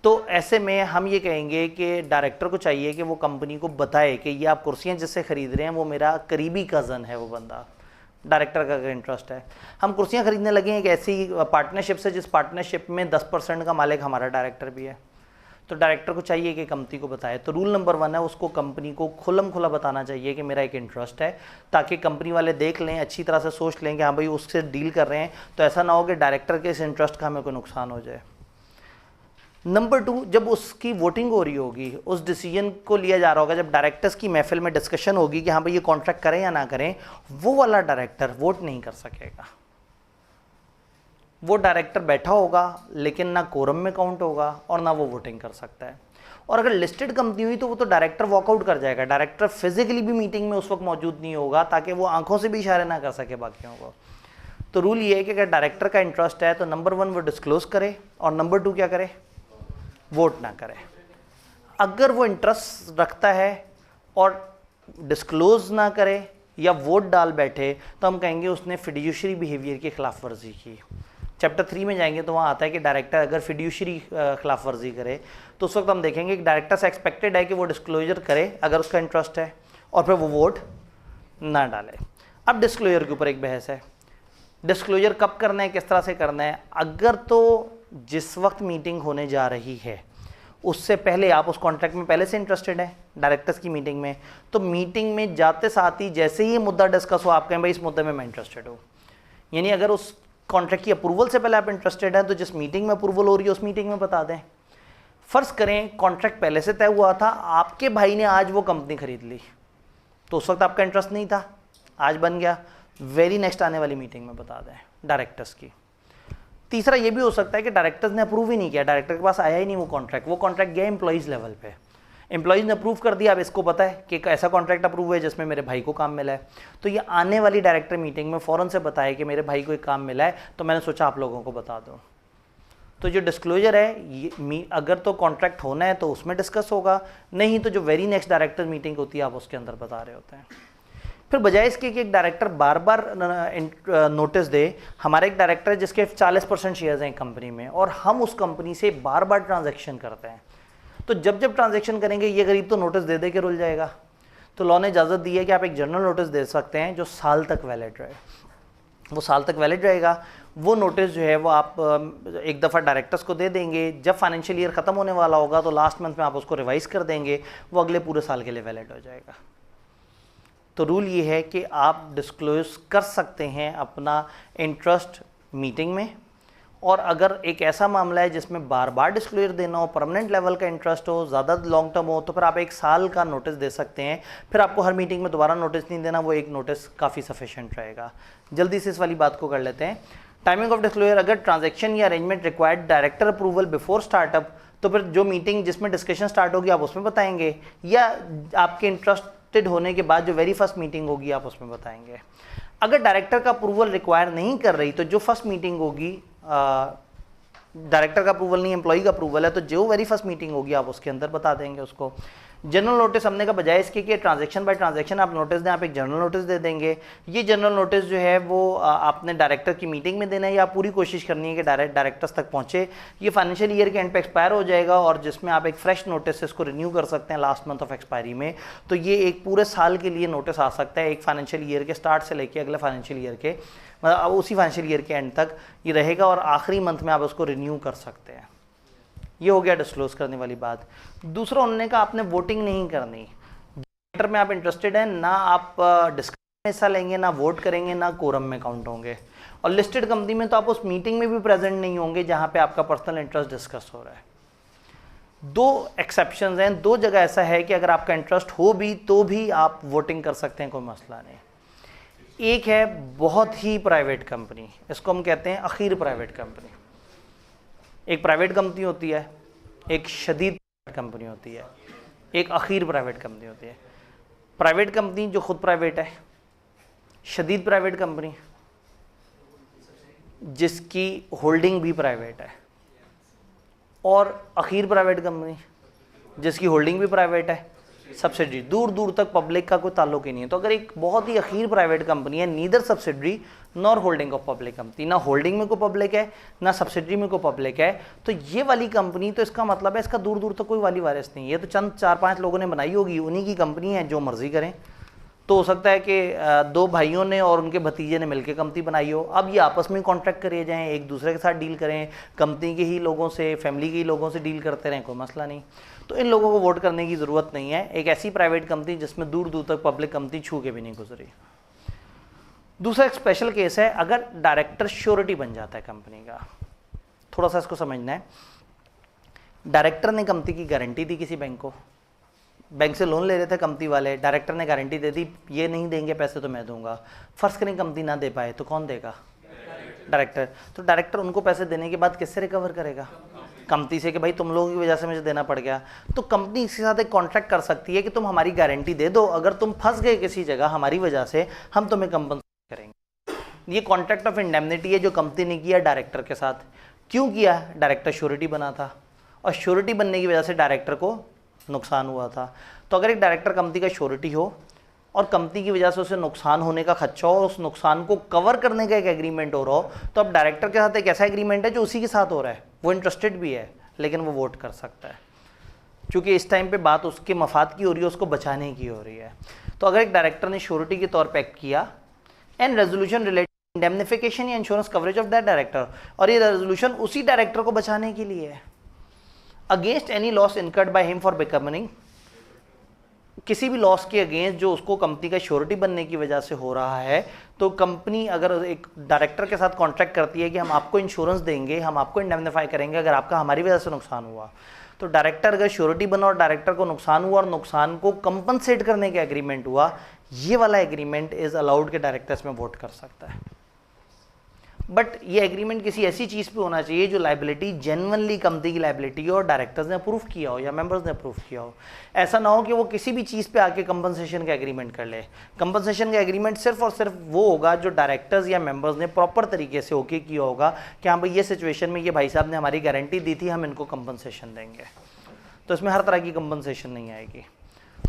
तो ऐसे में हम ये कहेंगे कि डायरेक्टर को चाहिए कि वो कंपनी को बताए कि ये आप कुर्सियां जिससे ख़रीद रहे हैं वो मेरा करीबी कज़न है, वो बंदा। डायरेक्टर का अगर इंटरेस्ट है, हम कुर्सियां खरीदने लगे एक ऐसी पार्टनरशिप से जिस पार्टनरशिप में 10% का मालिक हमारा डायरेक्टर भी है, तो डायरेक्टर को चाहिए कि कंपनी को बताए। तो रूल नंबर 1 है, उसको कंपनी को खुल्लम खुला बताना चाहिए कि मेरा एक इंटरेस्ट है, ताकि कंपनी वाले देख लें, अच्छी तरह से सोच लें कि हाँ भाई उससे डील कर रहे हैं, तो ऐसा ना हो कि डायरेक्टर के इस इंटरेस्ट का हमें कोई नुकसान हो जाए। नंबर 2, जब उसकी वोटिंग हो रही होगी, उस डिसीजन को लिया जा रहा होगा, जब डायरेक्टर्स की महफिल में डिस्कशन होगी कि हाँ भाई ये कॉन्ट्रैक्ट करें या ना करें, वो वाला डायरेक्टर वोट नहीं कर सकेगा। वो डायरेक्टर बैठा होगा लेकिन ना कोरम में काउंट होगा और ना वो वोटिंग कर सकता है। और अगर लिस्टेड कंपनी हुई तो वो तो डायरेक्टर वॉकआउट कर जाएगा, डायरेक्टर फिजिकली भी मीटिंग में उस वक्त मौजूद नहीं होगा ताकि वो आंखों से भी इशारे ना कर सके बाकियों को। तो रूल ये है कि अगर डायरेक्टर का इंटरेस्ट है तो नंबर 1 वो डिस्क्लोज करे और नंबर 2 क्या करे, वोट ना करे। अगर वो इंटरेस्ट रखता है और डिस्क्लोज ना करे या वोट डाल बैठे तो हम कहेंगे उसने फिड्यूशरी बिहेवियर की खिलाफ वर्जी की। चैप्टर 3 में जाएंगे तो वहाँ आता है कि डायरेक्टर अगर फिड्यूशरी खिलाफ वर्जी करे तो उस वक्त हम देखेंगे कि डायरेक्टर से एक्सपेक्टेड है कि वो डिस्क्लोजर करे अगर उसका इंटरेस्ट है और फिर वो वोट ना डाले। अब डिस्क्लोजर के ऊपर एक बहस है, डिस्क्लोजर कब करना है, किस तरह से करना है। अगर तो जिस वक्त मीटिंग होने जा रही है उससे पहले आप उस कॉन्ट्रैक्ट में पहले से इंटरेस्टेड है डायरेक्टर्स की मीटिंग में, तो मीटिंग में जाते साथ ही जैसे ही मुद्दा डिस्कस हो आप कहें भाई इस मुद्दे में मैं इंटरेस्टेड हूँ। यानी अगर उस कॉन्ट्रैक्ट की अप्रूवल से पहले आप इंटरेस्टेड हैं तो जिस मीटिंग में अप्रूवल हो रही है उस मीटिंग में बता दें। फर्ज करें कॉन्ट्रैक्ट पहले से तय हुआ था, आपके भाई ने आज वो कंपनी खरीद ली, तो उस वक्त आपका इंटरेस्ट नहीं था, आज बन गया, वेरी नेक्स्ट आने वाली मीटिंग में बता दें डायरेक्टर्स की। तीसरा ये भी हो सकता है कि डायरेक्टर्स ने अप्रूव ही नहीं किया, डायरेक्टर के पास आया ही नहीं वो कॉन्ट्रैक्ट गया एम्प्लॉइज़ लेवल पे, एम्प्लॉइज़ ने अप्रूव कर दिया। अब इसको पता है कि ऐसा कॉन्ट्रैक्ट अप्रूव है जिसमें मेरे भाई को काम मिला है, तो ये आने वाली डायरेक्टर मीटिंग में फ़ौरन से बताए कि मेरे भाई को एक काम मिला है, तो मैंने सोचा आप लोगों को बता दूँ। तो जो डिस्क्लोजर है ये अगर तो कॉन्ट्रैक्ट होना है तो उसमें डिस्कस होगा, नहीं तो जो वेरी नेक्स्ट डायरेक्टर मीटिंग होती है आप उसके अंदर बता रहे होते हैं। फिर बजाय इसके कि एक डायरेक्टर बार बार नोटिस दे, हमारा एक डायरेक्टर है जिसके 40% शेयर्स हैं कंपनी में और हम उस कंपनी से बार बार ट्रांजैक्शन करते हैं, तो जब जब ट्रांजैक्शन करेंगे ये गरीब तो नोटिस दे दे के रुल जाएगा। तो लॉ ने इजाज़त दी है कि आप एक जनरल नोटिस दे सकते हैं जो साल तक वैलिड रहे, वो साल तक वैलिड रहेगा। वो नोटिस जो है वो आप एक दफ़ा डायरेक्टर्स को दे देंगे, जब फाइनेंशियल ईयर ख़त्म होने वाला होगा तो लास्ट मंथ में आप उसको रिवाइज कर देंगे, वो अगले पूरे साल के लिए वैलिड हो जाएगा। तो रूल ये है कि आप डिस्क्लोज कर सकते हैं अपना इंटरेस्ट मीटिंग में, और अगर एक ऐसा मामला है जिसमें बार बार डिस्क्लोजर देना हो, परमानेंट लेवल का इंटरेस्ट हो, ज़्यादा लॉन्ग टर्म हो, तो फिर आप 1 साल का नोटिस दे सकते हैं। फिर आपको हर मीटिंग में दोबारा नोटिस नहीं देना, वो एक नोटिस काफ़ी सफिशिएंट रहेगा। जल्दी से इस वाली बात को कर लेते हैं। टाइमिंग ऑफ डिस्क्लोजर, अगर ट्रांजैक्शन या arrangement required director approval before startup, तो फिर जो मीटिंग जिसमें डिस्कशन स्टार्ट होगी आप उसमें बताएंगे, या आपके इंटरेस्टेड होने के बाद जो वेरी फर्स्ट मीटिंग होगी आप उसमें बताएंगे। अगर डायरेक्टर का अप्रूवल रिक्वायर नहीं कर रही तो जो फर्स्ट मीटिंग होगी, डायरेक्टर का अप्रूवल नहीं एम्प्लॉई का अप्रूवल है, तो जो वेरी फर्स्ट मीटिंग होगी आप उसके अंदर बता देंगे उसको। जनरल नोटिस हमने का बजाय इसके कि ट्रांजैक्शन बाय ट्रांजैक्शन आप नोटिस दें, आप एक जनरल नोटिस दे देंगे। ये जनरल नोटिस जो है वो आपने डायरेक्टर की मीटिंग में देना है, या पूरी कोशिश करनी है कि डायरेक्टर्स तक पहुँचे। ये फाइनेंशियल ईयर के एंड पे एक्सपायर हो जाएगा और जिसमें आप एक फ्रेश नोटिस इसको रिन्यू कर सकते हैं लास्ट मंथ ऑफ एक्सपायरी में। तो ये एक पूरे साल के लिए नोटिस आ सकता है, एक फाइनेंशियल ईयर के स्टार्ट से लेके अगले फाइनेंशियल ईयर के, मतलब उसी फाइनेंशियल ईयर के एंड तक ये रहेगा और आखिरी मंथ में आप उसको रिन्यू कर सकते हैं। ये हो गया डिस्क्लोज करने वाली बात। दूसरा उन्होंने कहा आपने वोटिंग नहीं करनी, मैटर में आप इंटरेस्टेड हैं ना, आप डिस्कशन में हिस्सा लेंगे, ना वोट करेंगे, ना कोरम में काउंट होंगे। और लिस्टेड कंपनी में तो आप उस मीटिंग में भी प्रेजेंट नहीं होंगे जहां पे आपका पर्सनल इंटरेस्ट डिस्कस हो रहा है। 2 एक्सेप्शंस हैं, 2 जगह ऐसा है कि अगर आपका इंटरेस्ट हो भी तो भी आप वोटिंग कर सकते हैं, कोई मसला नहीं। एक है बहुत ही प्राइवेट कंपनी, इसको हम कहते हैं अखीर प्राइवेट कंपनी। एक प्राइवेट कंपनी होती है, एक शदीद कंपनी होती है, एक अखीर प्राइवेट कंपनी होती है। प्राइवेट कंपनी जो खुद प्राइवेट है, शदीद प्राइवेट कंपनी जिसकी होल्डिंग भी प्राइवेट है, और अखीर प्राइवेट कंपनी जिसकी होल्डिंग भी प्राइवेट है, सब्सिडरी, दूर दूर तक पब्लिक का कोई ताल्लुक ही नहीं है। तो अगर एक बहुत ही अखीर प्राइवेट कंपनी है, neither subsidiary nor holding of public company, ना होल्डिंग में कोई पब्लिक है ना सब्सिडरी में कोई पब्लिक है, तो ये वाली कंपनी, तो इसका मतलब है इसका दूर दूर तक कोई वाली वारिस नहीं है, ये तो चंद 4-5 लोगों ने बनाई होगी, उन्हीं की कंपनी है, जो मर्जी करें। तो हो सकता है कि 2 भाइयों ने और उनके भतीजे ने मिलकर कंपनी बनाई हो, अब ये आपस में कॉन्ट्रैक्ट करिए जाएं, एक दूसरे के साथ डील करें, कंपनी के ही लोगों से, फैमिली के ही लोगों से डील करते रहें, कोई मसला नहीं। तो इन लोगों को वोट करने की ज़रूरत नहीं है, एक ऐसी प्राइवेट कंपनी जिसमें दूर दूर तक पब्लिक कंपनी छू के भी नहीं गुजरी। दूसरा एक स्पेशल केस है, अगर डायरेक्टर श्योरिटी बन जाता है कंपनी का। थोड़ा सा इसको समझना है। डायरेक्टर ने कंपनी की गारंटी दी किसी बैंक को, बैंक से लोन ले रहे थे कंपनी वाले, डायरेक्टर ने गारंटी दे दी ये नहीं देंगे पैसे तो मैं दूंगा। फर्ज करें कंपनी ना दे पाए तो कौन देगा? डायरेक्टर। तो डायरेक्टर उनको पैसे देने के बाद किससे रिकवर करेगा? कंपनी से, कि भाई तुम लोगों की वजह से मुझे देना पड़ गया। तो कंपनी इसके साथ एक कॉन्ट्रैक्ट कर सकती है कि तुम हमारी गारंटी दे दो, अगर तुम फंस गए किसी जगह हमारी वजह से, हम तुम्हें कंपनसेट करेंगे। ये कॉन्ट्रैक्ट ऑफ इंडेमनिटी है जो कंपनी ने किया डायरेक्टर के साथ। क्यों किया? डायरेक्टर श्योरिटी बना था, और श्योरिटी बनने की वजह से डायरेक्टर को नुकसान हुआ था। तो अगर एक डायरेक्टर कंपनी का श्योरिटी हो और कंपनी की वजह से उसे नुकसान होने का खदशा हो, उस नुकसान को कवर करने का एक एग्रीमेंट हो रहा हो, तो अब डायरेक्टर के साथ एक ऐसा एग्रीमेंट है जो उसी के साथ हो रहा है, वो इंटरेस्टेड भी है, लेकिन वो वोट कर सकता है, क्योंकि इस टाइम पे बात उसके मफाद की हो रही है, उसको बचाने की हो रही है। तो अगर एक डायरेक्टर ने श्योरिटी के तौर पर एक्ट किया, एंड रेजोल्यूशन रिलेटेड इंडेमनिफिकेशन या insurance coverage of that director, और ये रेजोल्यूशन उसी डायरेक्टर को बचाने के लिए है, against any loss incurred by him for becoming, किसी भी लॉस के अगेंस्ट जो उसको कंपनी का श्योरिटी बनने की वजह से हो रहा है। तो कंपनी अगर एक डायरेक्टर के साथ कॉन्ट्रैक्ट करती है कि हम आपको इंश्योरेंस देंगे, हम आपको इंडेमनिफाई करेंगे अगर आपका हमारी वजह से नुकसान हुआ, तो डायरेक्टर अगर श्योरिटी बना और डायरेक्टर को नुकसान हुआ और नुकसान को कंपनसेट करने का एग्रीमेंट हुआ, ये वाला एग्रीमेंट इज अलाउड के डायरेक्टर्स में वोट कर सकता है। बट ये एग्रीमेंट किसी ऐसी चीज़ पे होना चाहिए जो लाइबिलिटी जेन्युइनली कंपनी की लाइबिलिटी हो और डायरेक्टर्स ने अप्रूव किया हो या मेंबर्स ने अप्रूव किया हो। ऐसा ना हो कि वो किसी भी चीज़ पे आके कंपनसेशन का एग्रीमेंट कर ले। कंपनसेशन का एग्रीमेंट सिर्फ और सिर्फ वो होगा जो डायरेक्टर्स या मेंबर्स ने प्रॉपर तरीके से ओके किया होगा कि हाँ भाई ये सिचुएशन में ये भाई साहब ने हमारी गारंटी दी थी, हम इनको कंपनसेशन देंगे। तो इसमें हर तरह की कंपनसेशन नहीं आएगी।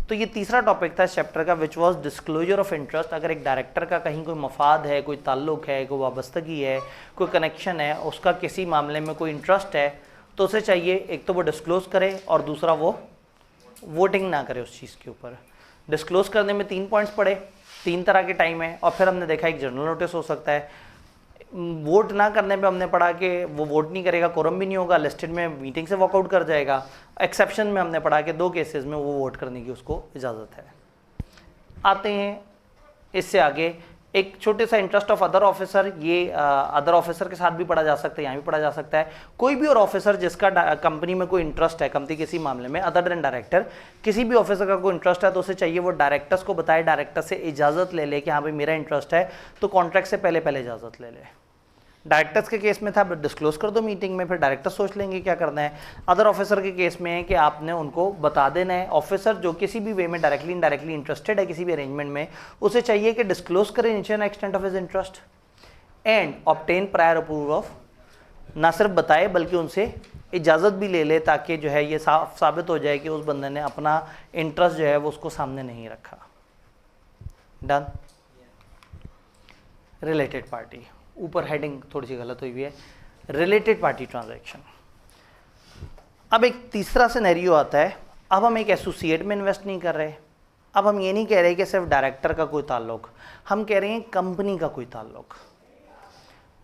तो ये तीसरा टॉपिक था इस चैप्टर का, which was disclosure of interest. अगर एक डायरेक्टर का कहीं कोई मफाद है, कोई ताल्लुक है, कोई वाबस्तगी है, कोई कनेक्शन है, उसका किसी मामले में कोई इंटरेस्ट है, तो उसे चाहिए एक तो वो डिस्क्लोज करे और दूसरा वो वोटिंग ना करे उस चीज़ के ऊपर। डिस्क्लोज करने में 3 पॉइंट्स पड़े, 3 तरह के टाइम है, और फिर हमने देखा एक जनरल नोटिस हो सकता है। वोट ना करने पे हमने पढ़ा कि वो वोट नहीं करेगा, कोरम भी नहीं होगा, लिस्टेड में मीटिंग से वॉकआउट कर जाएगा। एक्सेप्शन में हमने पढ़ा कि 2 केसेस में वो वोट करने की उसको इजाज़त है। आते हैं इससे आगे एक छोटे सा इंटरेस्ट ऑफ अदर ऑफिसर। ये अदर ऑफिसर के साथ भी पढ़ा जा सकता है, यहाँ भी पढ़ा जा सकता है। कोई भी और ऑफिसर जिसका कंपनी में कोई इंटरेस्ट है, कंपनी किसी मामले में, अदर देन डायरेक्टर, किसी भी ऑफिसर का कोई इंटरेस्ट है तो उसे चाहिए वो डायरेक्टर्स को बताए, डायरेक्टर से इजाज़त ले ले कि हाँ भाई मेरा इंटरेस्ट है, तो कॉन्ट्रैक्ट से पहले इजाज़त ले ले। डायरेक्टर्स के केस में था डिस्क्लोज कर दो मीटिंग में, फिर डायरेक्टर सोच लेंगे क्या करना है। अदर ऑफिसर के केस में है कि आपने उनको बता देना है। ऑफिसर जो किसी भी वे में डायरेक्टली इनडायरेक्टली इंटरेस्टेड है किसी भी अरेंजमेंट में, उसे चाहिए कि डिस्क्लोज करे nature and extent of his interest and obtain prior approval of, ना सिर्फ बताए बल्कि उनसे इजाज़त भी ले ले, ताकि जो है ये साबित हो जाए कि उस बंदे ने अपना इंटरेस्ट जो है वो उसको सामने नहीं रखा। डन। रिलेटेड पार्टी, ऊपर हेडिंग थोड़ी सी गलत हुई है, रिलेटेड पार्टी ट्रांजैक्शन। अब एक तीसरा सिनेरियो आता है, अब हम एक एसोसिएट में इन्वेस्ट नहीं कर रहे, अब हम ये नहीं कह रहे कि सिर्फ डायरेक्टर का कोई ताल्लुक, हम कह रहे हैं कंपनी का कोई ताल्लुक।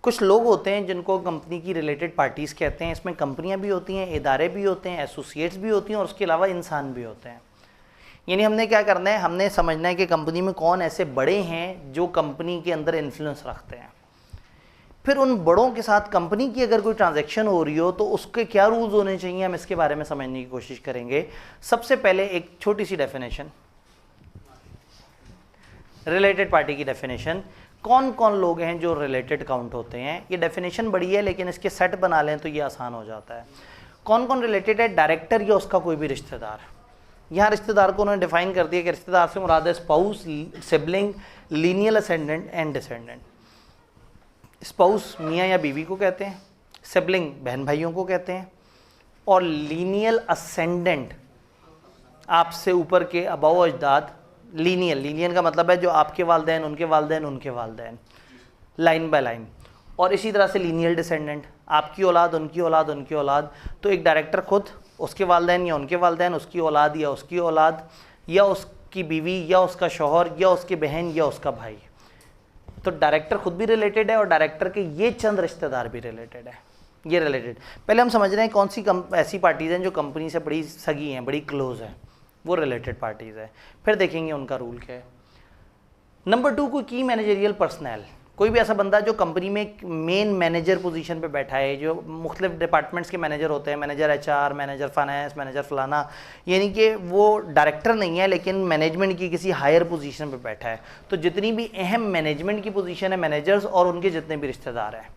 कुछ लोग होते हैं जिनको कंपनी की रिलेटेड पार्टीज़ कहते हैं, इसमें कंपनियां भी होती हैं, इदारे भी होते हैं, एसोसिएट्स भी होती हैं और उसके अलावा इंसान भी होते हैं। यानी हमने क्या करना है, हमने समझना है कि कंपनी में कौन ऐसे बड़े हैं जो कंपनी के अंदर इन्फ्लुएंस रखते हैं। फिर उन बड़ों के साथ कंपनी की अगर कोई ट्रांजैक्शन हो रही हो तो उसके क्या रूल्स होने चाहिए, हम इसके बारे में समझने की कोशिश करेंगे। सबसे पहले एक छोटी सी डेफिनेशन, रिलेटेड पार्टी की डेफिनेशन। कौन कौन लोग हैं जो रिलेटेड काउंट होते हैं? ये डेफिनेशन बड़ी है लेकिन इसके सेट बना लें तो ये आसान हो जाता है। कौन कौन रिलेटेड है? डायरेक्टर या उसका कोई भी रिश्तेदार। यहाँ रिश्तेदार को उन्होंने डिफाइन कर दिया कि रिश्तेदार से मुराद है spouse, sibling, lineal ascendant and descendant. Spouse मियाँ या बीवी को कहते हैं, सिबलिंग बहन भाइयों को कहते हैं, और लीनियल असेंडेंट, आपसे ऊपर के अबव अजदाद। लीनियल का मतलब है जो आपके वालदैन, उनके वालदैन, उनके वालदैन, लाइन बाय लाइन। और इसी तरह से लीनियल डिसेंडेंट, आपकी औलाद, उनकी औलाद, उनकी औलाद। तो एक डायरेक्टर खुद, उसके वालदैन या उनके वालदैन, उसकी औलाद या उसकी औलाद, या उसकी बीवी या उसका शौहर या उसकी बहन या उसका भाई। तो डायरेक्टर खुद भी रिलेटेड है और डायरेक्टर के ये चंद रिश्तेदार भी रिलेटेड है। ये रिलेटेड, पहले हम समझ रहे हैं कौन सी ऐसी पार्टीज़ हैं जो कंपनी से बड़ी सगी हैं, बड़ी क्लोज है, वो रिलेटेड पार्टीज़ है। फिर देखेंगे उनका रूल क्या है। नंबर 2, कोई की मैनेजरियल पर्सनल, कोई भी ऐसा बंदा जो कंपनी में मेन मैनेजर पोजीशन पे बैठा है, जो मुख्तलिफ डिपार्टमेंट्स के मैनेजर होते हैं, manager HR, manager finance, manager फलाना, यानी कि वो डायरेक्टर नहीं है लेकिन मैनेजमेंट की किसी हायर पोजीशन पे बैठा है। तो जितनी भी अहम मैनेजमेंट की पोजीशन है, मैनेजर्स और उनके जितने भी रिश्तेदार हैं।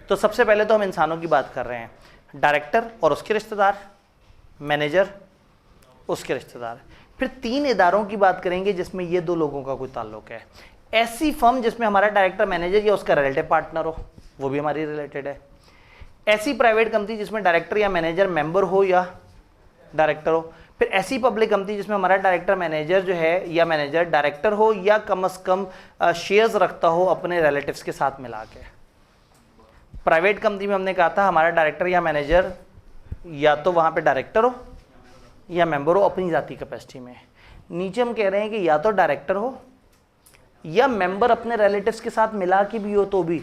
तो सबसे पहले तो हम इंसानों की बात कर रहे हैं, डायरेक्टर और उसके रिश्तेदार, मैनेजर उसके रिश्तेदार। फिर 3 इदारों की बात करेंगे जिसमें ये 2 लोगों का कोई ताल्लुक है। ऐसी फर्म जिसमें हमारा डायरेक्टर मैनेजर या उसका रिलेटिव पार्टनर हो, वो भी हमारी रिलेटेड है। ऐसी प्राइवेट कंपनी जिसमें डायरेक्टर या मैनेजर मेंबर हो या डायरेक्टर हो। फिर ऐसी पब्लिक कंपनी जिसमें हमारा डायरेक्टर मैनेजर जो है या मैनेजर डायरेक्टर हो या कम से कम शेयर्स रखता हो अपने रिलेटिव्स के साथ मिला के। प्राइवेट कंपनी में हमने कहा था हमारा डायरेक्टर या मैनेजर या तो वहाँ पे डायरेक्टर हो या मेंबर हो अपनी ज़ाती कैपेसिटी में। नीचे हम कह रहे हैं कि या तो डायरेक्टर हो या मेंबर अपने रिलेटिव्स के साथ मिला के भी हो तो भी।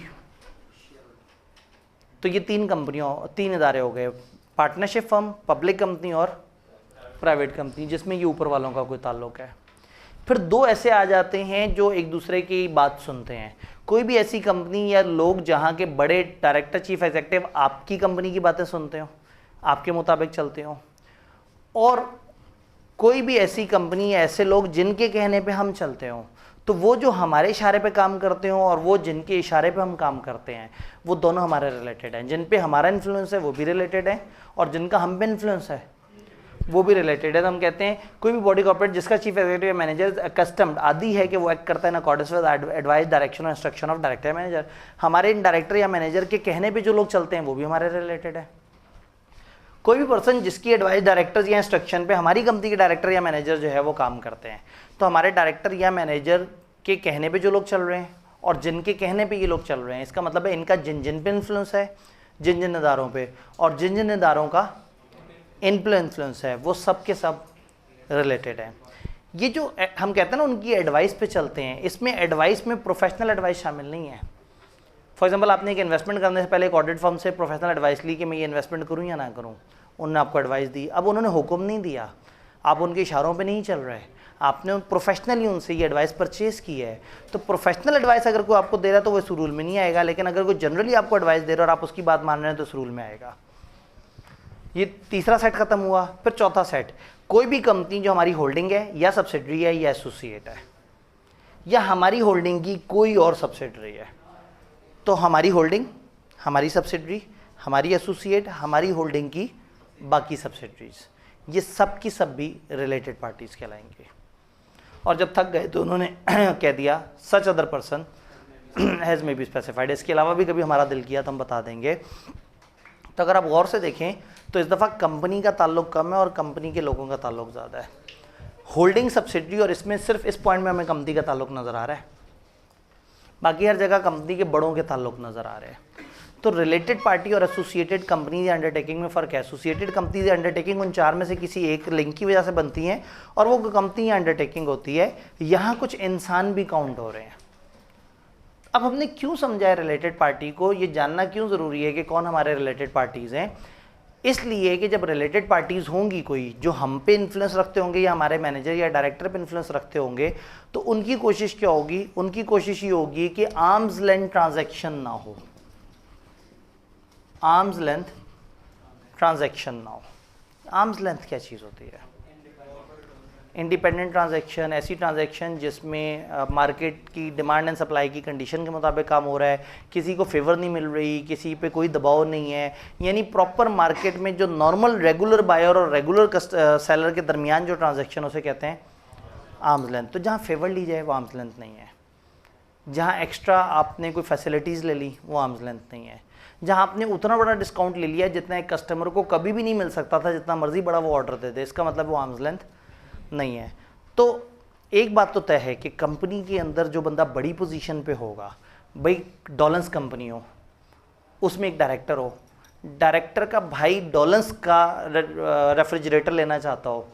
तो ये 3 इदारे हो गए, पार्टनरशिप फर्म, पब्लिक कंपनी और प्राइवेट कंपनी, जिसमें ये ऊपर वालों का कोई ताल्लुक है। फिर 2 ऐसे आ जाते हैं जो एक दूसरे की बात सुनते हैं। कोई भी ऐसी कंपनी या लोग जहाँ के बड़े डायरेक्टर, चीफ एग्जीक्यूटिव आपकी कंपनी की बातें सुनते हो, आपके मुताबिक चलते हो, और कोई भी ऐसी कंपनी या ऐसे लोग जिनके कहने पे हम चलते हो। तो वो जो हमारे इशारे पे काम करते हो और वो जिनके इशारे पे हम काम करते हैं, वो दोनों हमारे रिलेटेड हैं। जिन पे हमारा इन्फ्लुएंस है वो भी रिलेटेड है और जिनका हम पे इन्फ्लुएंस है वो भी रिलेटेड है। तो हम कहते हैं कोई भी बॉडी कॉर्पोरेट जिसका चीफ एग्जीक्यूटिव मैनेजर कस्टम्ड आदि है कि वो एक्ट करता है in accordance with advice, direction और इंस्ट्रक्शन ऑफ डायरेक्टर मैनेजर। हमारे इन डायरेक्टर या मैनेजर के कहने पे जो लोग चलते हैं वो भी हमारे रिलेटेड है। कोई भी पर्सन जिसकी एडवाइस, डायरेक्टर्स या इंस्ट्रक्शन पे हमारी कंपनी के डायरेक्टर या मैनेजर जो है वो काम करते हैं, तो हमारे डायरेक्टर या मैनेजर के कहने पे जो लोग चल रहे हैं और जिनके कहने पे ये लोग चल रहे हैं, इसका मतलब है इनका जिन जिन पे इन्फ्लुएंस है, जिन जिन इदारों पे, और जिन जिन इदारों का इन्फ्लुएंस है, वो सब के सब रिलेटेड है। ये जो हम कहते हैं ना उनकी एडवाइस पे चलते हैं, इसमें एडवाइस में प्रोफेशनल एडवाइस शामिल नहीं है। फॉर एग्जांपल आपने एक इन्वेस्टमेंट करने से पहले एक ऑडिट फर्म से प्रोफेशनल एडवाइस ली कि मैं ये इन्वेस्टमेंट करूँ या ना करूँ, उन्होंने आपको एडवाइस दी। अब उन्होंने हुक्म नहीं दिया, आप उनके इशारों पे नहीं चल रहे, आपने प्रोफेशनली उनसे ये एडवाइस परचेज़ की है। तो प्रोफेशनल एडवाइस अगर कोई आपको दे रहा है तो वो इस रूल में नहीं आएगा, लेकिन अगर कोई जनरली आपको एडवाइस दे रहा है और आप उसकी बात मान रहे हैं तो इस रूल में आएगा। ये तीसरा सेट खत्म हुआ। फिर चौथा सेट, कोई भी कंपनी जो हमारी होल्डिंग है या सब्सिडरी है या एसोसिएट है या हमारी होल्डिंग की कोई और सब्सिडरी है, तो हमारी होल्डिंग, हमारी सब्सिडरी, हमारी एसोसिएट, हमारी होल्डिंग की बाकी सब्सिडरीज, ये सब की सब भी रिलेटेड पार्टीज कहलाएंगे। और जब थक गए तो उन्होंने कह दिया such other person has may be specified, इसके अलावा भी कभी हमारा दिल किया तो हम बता देंगे। तो अगर आप गौर से देखें तो इस दफ़ा कंपनी का ताल्लुक कम है और कंपनी के लोगों का ताल्लुक ज़्यादा है। होल्डिंग, सब्सिडरी, और इसमें सिर्फ इस पॉइंट में हमें कंपनी का ताल्लुक नज़र आ रहा है, बाकी हर जगह कंपनी के बड़ों के ताल्लुक नज़र आ रहे हैं। तो रिलेटेड पार्टी और एसोसिएटेड कंपनी या अंडरटेकिंग में फ़र्क है। एसोसिएटेड कंपनी या अंडरटेकिंग उन 4 में से किसी एक लिंक की वजह से बनती हैं और वो कंपनी या अंडरटेकिंग होती है, यहाँ कुछ इंसान भी काउंट हो रहे हैं। अब हमने क्यों समझा है रिलेटेड पार्टी को, ये जानना क्यों ज़रूरी है कि कौन हमारे रिलेटेड पार्टीज़ हैं। इसलिए कि जब रिलेटेड पार्टीज़ होंगी कोई जो हम पे इन्फ्लुएंस रखते होंगे या हमारे मैनेजर या डायरेक्टर पे इन्फ्लुएंस रखते होंगे, तो उनकी कोशिश क्या होगी, उनकी कोशिश ये होगी कि आर्म्स लेंथ ट्रांजैक्शन ना हो, आर्म्स लेंथ ट्रांजैक्शन ना हो। आर्म्स लेंथ क्या चीज़ होती है? इंडिपेंडेंट ट्रांजैक्शन, ऐसी ट्रांजैक्शन जिसमें मार्केट की डिमांड एंड सप्लाई की कंडीशन के मुताबिक काम हो रहा है, किसी को फेवर नहीं मिल रही, किसी पे कोई दबाव नहीं है, यानी प्रॉपर मार्केट में जो नॉर्मल रेगुलर बायर और रेगुलर सेलर के दरमियान जो ट्रांजैक्शन उसे कहते हैं आर्म्स लेंथ। तो जहाँ फेवर ली जाए वो आर्म्स लेंथ नहीं है, जहाँ एक्स्ट्रा आपने कोई फैसिलिटीज़ ले ली वो आर्म्स लेंथ नहीं है, जहां आपने उतना बड़ा डिस्काउंट ले लिया जितना एक कस्टमर को कभी भी नहीं मिल सकता था, जितना मर्जी बड़ा वो ऑर्डर दे दे, इसका मतलब वो आर्म्स लेंथ नहीं है। तो एक बात तो तय है कि कंपनी के अंदर जो बंदा बड़ी पोजीशन पे होगा, भाई डॉलन्स कंपनी हो, उसमें एक डायरेक्टर हो, डायरेक्टर का भाई डॉलन्स का रेफ्रिजरेटर लेना चाहता हो,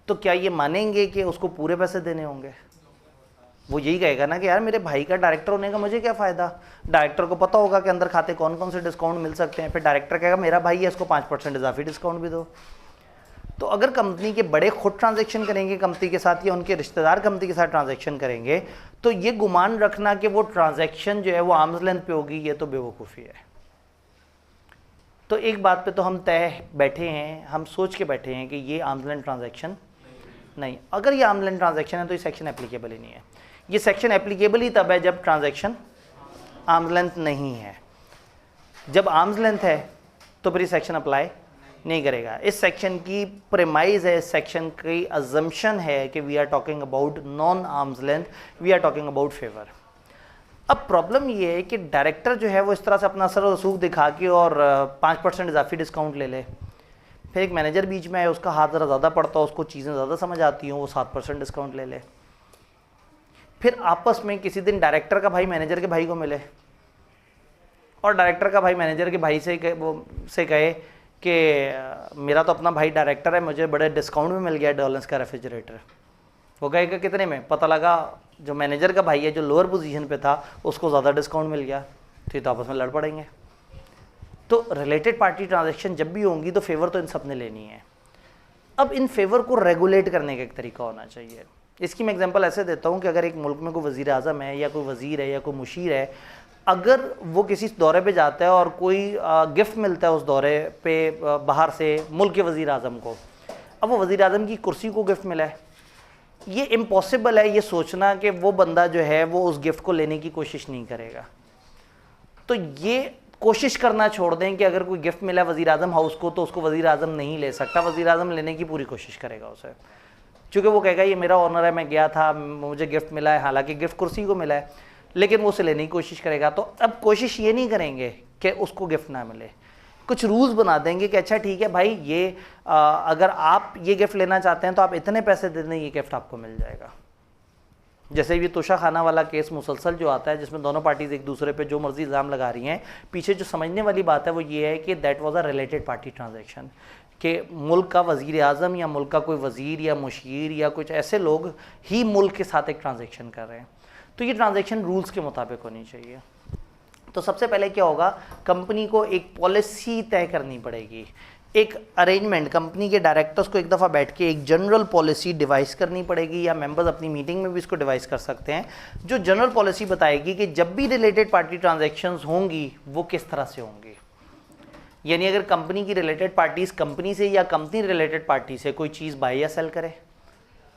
तो क्या ये मानेंगे कि उसको पूरे पैसे देने होंगे? वो यही कहेगा ना कि यार मेरे भाई का डायरेक्टर होने का मुझे क्या फ़ायदा। डायरेक्टर को पता होगा कि अंदर खाते कौन कौन से डिस्काउंट मिल सकते हैं, फिर डायरेक्टर कहेगा मेरा भाई है, इसको 5% इजाफी डिस्काउंट भी दो। तो अगर कंपनी के बड़े खुद ट्रांजैक्शन करेंगे कंपनी के साथ, या उनके रिश्तेदार कंपनी के साथ ट्रांजैक्शन करेंगे, तो ये गुमान रखना कि वो ट्रांजैक्शन जो है वो आर्म्स लेंथ पे होगी, ये तो बेवकूफ़ी है। तो एक बात पे तो हम तय बैठे हैं, हम सोच के बैठे हैं कि ये आर्म्स लेंथ ट्रांजैक्शन नहीं। अगर ये आर्म्स लेंथ ट्रांजैक्शन है तो ये सेक्शन एप्लीकेबल ही नहीं है। ये सेक्शन एप्लीकेबल ही तब है जब ट्रांजैक्शन आर्म्स लेंथ नहीं है। जब आर्म्स लेंथ है तो फिर ये सेक्शन अप्लाई नहीं करेगा। इस सेक्शन की प्रेमाइज है, इस सेक्शन की अजम्पशन है कि we are talking about non arms length, we are talking about favour. अब प्रॉब्लम ये है कि डायरेक्टर जो है वो इस तरह से अपना असर रसूख दिखा के और 5% इजाफी डिस्काउंट ले ले, फिर एक मैनेजर बीच में है, उसका हाथ ज़रा ज़्यादा पड़ता है, उसको चीज़ें ज़्यादा समझ आती हैं, वो 7% डिस्काउंट ले ले। फिर आपस में किसी दिन डायरेक्टर का भाई मैनेजर के भाई को मिले और डायरेक्टर का भाई मैनेजर के भाई से कहे कि मेरा तो अपना भाई डायरेक्टर है, मुझे बड़े डिस्काउंट में मिल गया डॉलर्स का रेफ्रिजरेटर। वो कहेगा कितने में? पता लगा जो मैनेजर का भाई है जो लोअर पोजीशन पे था उसको ज़्यादा डिस्काउंट मिल गया, तो ये तो आपस में लड़ पड़ेंगे। तो रिलेटेड पार्टी ट्रांजैक्शन जब भी होंगी तो फेवर तो इन सब ने लेनी है। अब इन फेवर को रेगुलेट करने का एक तरीका होना चाहिए। इसकी मैं एग्जांपल ऐसे देता हूँ कि अगर एक मुल्क में कोई वज़ीर आज़म है या कोई वज़ीर है या कोई मुशीर है, अगर वो किसी दौरे पे जाता है और कोई गिफ्ट मिलता है उस दौरे पे बाहर से मुल्क के वज़ीर आज़म को, अब वो वज़ीर आज़म की कुर्सी को गिफ्ट मिला है, ये इम्पॉसिबल है ये सोचना कि वो बंदा जो है वो उस गिफ्ट को लेने की कोशिश नहीं करेगा। तो ये कोशिश करना छोड़ दें कि अगर कोई गिफ्ट मिला वज़ीर आज़म हाउस को तो उसको वज़ीर आज़म नहीं ले सकता, वज़ीर आज़म लेने की पूरी कोशिश करेगा उसे, क्योंकि वो कहेगा ये मेरा ऑनर है, मैं गया था, मुझे गिफ्ट मिला है, हालांकि गिफ्ट कुर्सी को मिला है, लेकिन वो उसे लेने की कोशिश करेगा। तो अब कोशिश ये नहीं करेंगे कि उसको गिफ्ट ना मिले, कुछ रूल्स बना देंगे कि अच्छा ठीक है भाई, ये अगर आप ये गिफ्ट लेना चाहते हैं तो आप इतने पैसे दे दें, ये गिफ्ट आपको मिल जाएगा। जैसे ये तोशा खाना वाला केस मुसलसल जो आता है, जिसमें दोनों पार्टीज एक दूसरे पे जो मर्जी इल्ज़ाम लगा रही हैं, पीछे जो समझने वाली बात है वो ये है कि that was a related party transaction, कि मुल्क का वज़ीर आज़म या मुल्क का कोई वज़ीर या मुशीर या कुछ ऐसे लोग ही मुल्क के साथ एक ट्रांजैक्शन कर रहे हैं। तो ये ट्रांजैक्शन रूल्स के मुताबिक होनी चाहिए। तो सबसे पहले क्या होगा, कंपनी को एक पॉलिसी तय करनी पड़ेगी, एक अरेंजमेंट, कंपनी के डायरेक्टर्स को एक दफ़ा बैठ के एक जनरल पॉलिसी डिवाइस करनी पड़ेगी, या मेंबर्स अपनी मीटिंग में भी इसको डिवाइस कर सकते हैं, जो जनरल पॉलिसी बताएगी कि जब भी रिलेटेड पार्टी ट्रांजैक्शंस होंगी वो किस तरह से होंगी। यानी अगर कंपनी की रिलेटेड पार्टीज़ कंपनी से या कंपनी रिलेटेड पार्टी से कोई चीज़ बाय या सेल करे,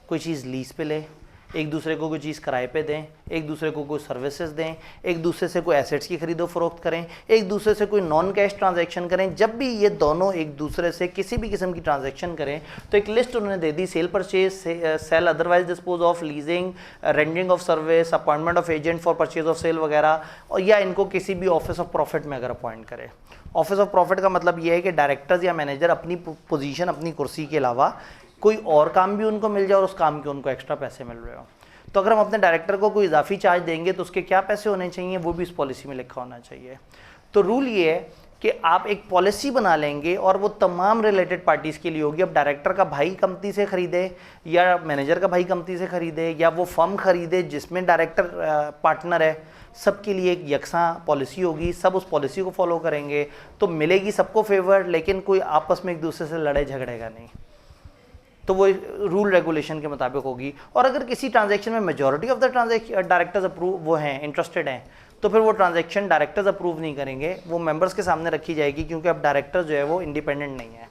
कोई चीज़ लीज पे ले, एक दूसरे को कोई चीज़ किराए पे दें, एक दूसरे को कोई सर्विसेज दें, एक दूसरे से कोई एसेट्स की खरीदो फरोख्त करें, एक दूसरे से कोई नॉन कैश ट्रांजैक्शन करें, जब भी ये दोनों एक दूसरे से किसी भी किस्म की ट्रांजैक्शन करें तो एक लिस्ट उन्होंने दे दी, sale purchase, sale otherwise dispose of, leasing, rendering of service, appointment of agent for purchase of sale वगैरह, और या इनको किसी भी ऑफिस ऑफ प्रॉफिट में अगर अपॉइंट करे। ऑफिस ऑफ प्रॉफिट का मतलब ये है कि डायरेक्टर्स या मैनेजर अपनी पोजीशन, अपनी कुर्सी के अलावा कोई और काम भी उनको मिल जाए और उस काम के उनको एक्स्ट्रा पैसे मिल रहे हो। तो अगर हम अपने डायरेक्टर को कोई इजाफी चार्ज देंगे तो उसके क्या पैसे होने चाहिए वो भी इस पॉलिसी में लिखा होना चाहिए। तो रूल ये है कि आप एक पॉलिसी बना लेंगे और वो तमाम रिलेटेड पार्टीज़ के लिए होगी। अब डायरेक्टर का भाई कंपनी से ख़रीदे या मैनेजर का भाई कंपनी से ख़रीदे या वो फर्म ख़रीदे जिसमें डायरेक्टर पार्टनर है, सबके लिए एक यकसा पॉलिसी होगी, सब उस पॉलिसी को फॉलो करेंगे तो मिलेगी सबको फेवर, लेकिन कोई आपस में एक दूसरे से लड़े झगड़ेगा नहीं। तो वो रूल रेगुलेशन के मुताबिक होगी। और अगर किसी ट्रांजैक्शन में majority of the directors approve वो हैं, इंटरेस्टेड हैं, तो फिर वो ट्रांजैक्शन डायरेक्टर्स अप्रूव नहीं करेंगे, वो मेंबर्स के सामने रखी जाएगी, क्योंकि अब डायरेक्टर जो है वो इंडिपेंडेंट नहीं है।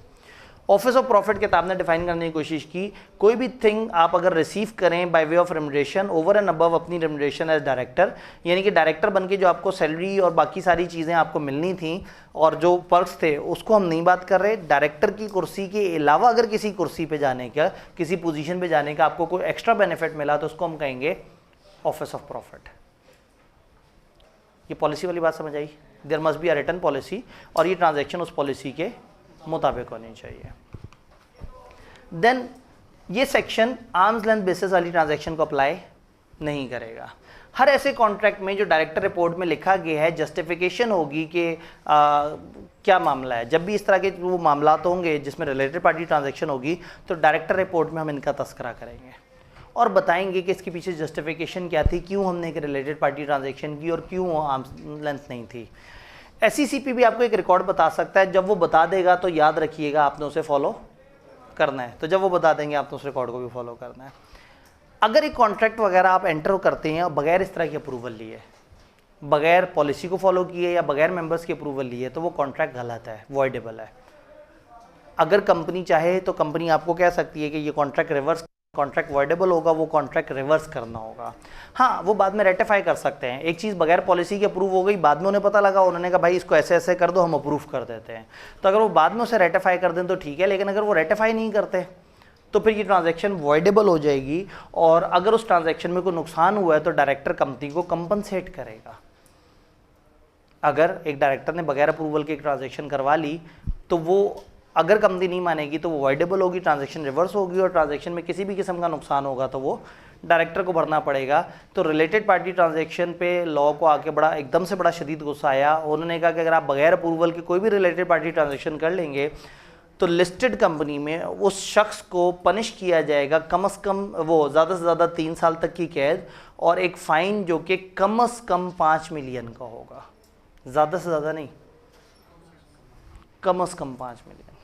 ऑफिस ऑफ प्रॉफिट किताब ने डिफाइन करने की कोशिश की, कोई भी थिंग आप अगर रिसीव करें by way of remuneration over and above अपनी रेम्युनरेशन एज डायरेक्टर, यानी कि डायरेक्टर बनके जो आपको सैलरी और बाकी सारी चीज़ें आपको मिलनी थी और जो पर्क्स थे उसको हम नहीं बात कर रहे। डायरेक्टर की कुर्सी के अलावा अगर किसी कुर्सी पे जाने का, किसी पोजीशन पे जाने का आपको कोई एक्स्ट्रा बेनिफिट मिला तो उसको हम कहेंगे ऑफिस ऑफ प्रॉफिट। ये पॉलिसी वाली बात समझ आई? There must be a written policy, और ये ट्रांजैक्शन उस पॉलिसी के मुताबिक होनी चाहिए। देन ये सेक्शन आर्म्स लेंथ बेसिस वाली ट्रांजैक्शन को अप्लाई नहीं करेगा। हर ऐसे कॉन्ट्रैक्ट में जो डायरेक्टर रिपोर्ट में लिखा गया है जस्टिफिकेशन होगी कि क्या मामला है। जब भी इस तरह के वो मामला होंगे जिसमें रिलेटेड पार्टी ट्रांजैक्शन होगी तो डायरेक्टर रिपोर्ट में हम इनका तस्करा करेंगे और बताएंगे कि इसके पीछे जस्टिफिकेशन क्या थी, क्यों हमने एक रिलेटेड पार्टी ट्रांजैक्शन की और क्यों आर्म्स लेंथ नहीं थी। SECP भी आपको एक रिकॉर्ड बता सकता है, जब वो बता देगा तो याद रखिएगा आपने उसे फॉलो करना है, तो जब वो बता देंगे आपने उस रिकॉर्ड को भी फॉलो करना है। अगर एक कॉन्ट्रैक्ट वगैरह आप एंटर करते हैं और बगैर इस तरह की अप्रूवल लिए, बगैर पॉलिसी को फॉलो किए या बगैर मेंबर्स की अप्रूवल लिए, तो वो कॉन्ट्रैक्ट गलत है, वॉइडेबल है। अगर कंपनी चाहे तो कंपनी आपको कह सकती है कि ये कॉन्ट्रैक्ट वॉइडेबल होगा, वो कॉन्ट्रैक्ट रिवर्स करना होगा। हाँ, वो बाद में रेटिफाई कर सकते हैं। एक चीज़ बगैर पॉलिसी के अप्रूव हो गई, बाद में उन्हें पता लगा, उन्होंने कहा भाई इसको ऐसे ऐसे कर दो, हम अप्रूव कर देते हैं, तो अगर वो बाद में उसे रेटिफाई कर दें तो ठीक है, लेकिन अगर वो रेटिफाई नहीं करते तो फिर ये ट्रांजैक्शन वॉइडेबल हो जाएगी, और अगर उस ट्रांजैक्शन में कोई नुकसान हुआ है तो डायरेक्टर कंपनी को कंपनसेट करेगा। अगर एक डायरेक्टर ने बगैर अप्रूवल की एक ट्रांजैक्शन करवा ली तो वो, अगर कंपनी नहीं मानेगी तो वो वॉइडेबल होगी, ट्रांजैक्शन रिवर्स होगी, और ट्रांजैक्शन में किसी भी किस्म का नुकसान होगा तो वो डायरेक्टर को भरना पड़ेगा। तो रिलेटेड पार्टी ट्रांजैक्शन पे लॉ को आके एकदम से बड़ा शदीद गुस्सा आया। उन्होंने कहा कि अगर आप बगैर अप्रूवल की कोई भी रिलेटेड पार्टी ट्रांजैक्शन कर लेंगे तो लिस्टेड कंपनी में उस शख्स को पनिश किया जाएगा, कम से कम वो ज़्यादा से ज़्यादा 3 साल तक की कैद और एक फ़ाइन जो कि कम से कम 5 मिलियन का होगा, ज़्यादा से ज़्यादा नहीं, कम से कम 5 मिलियन।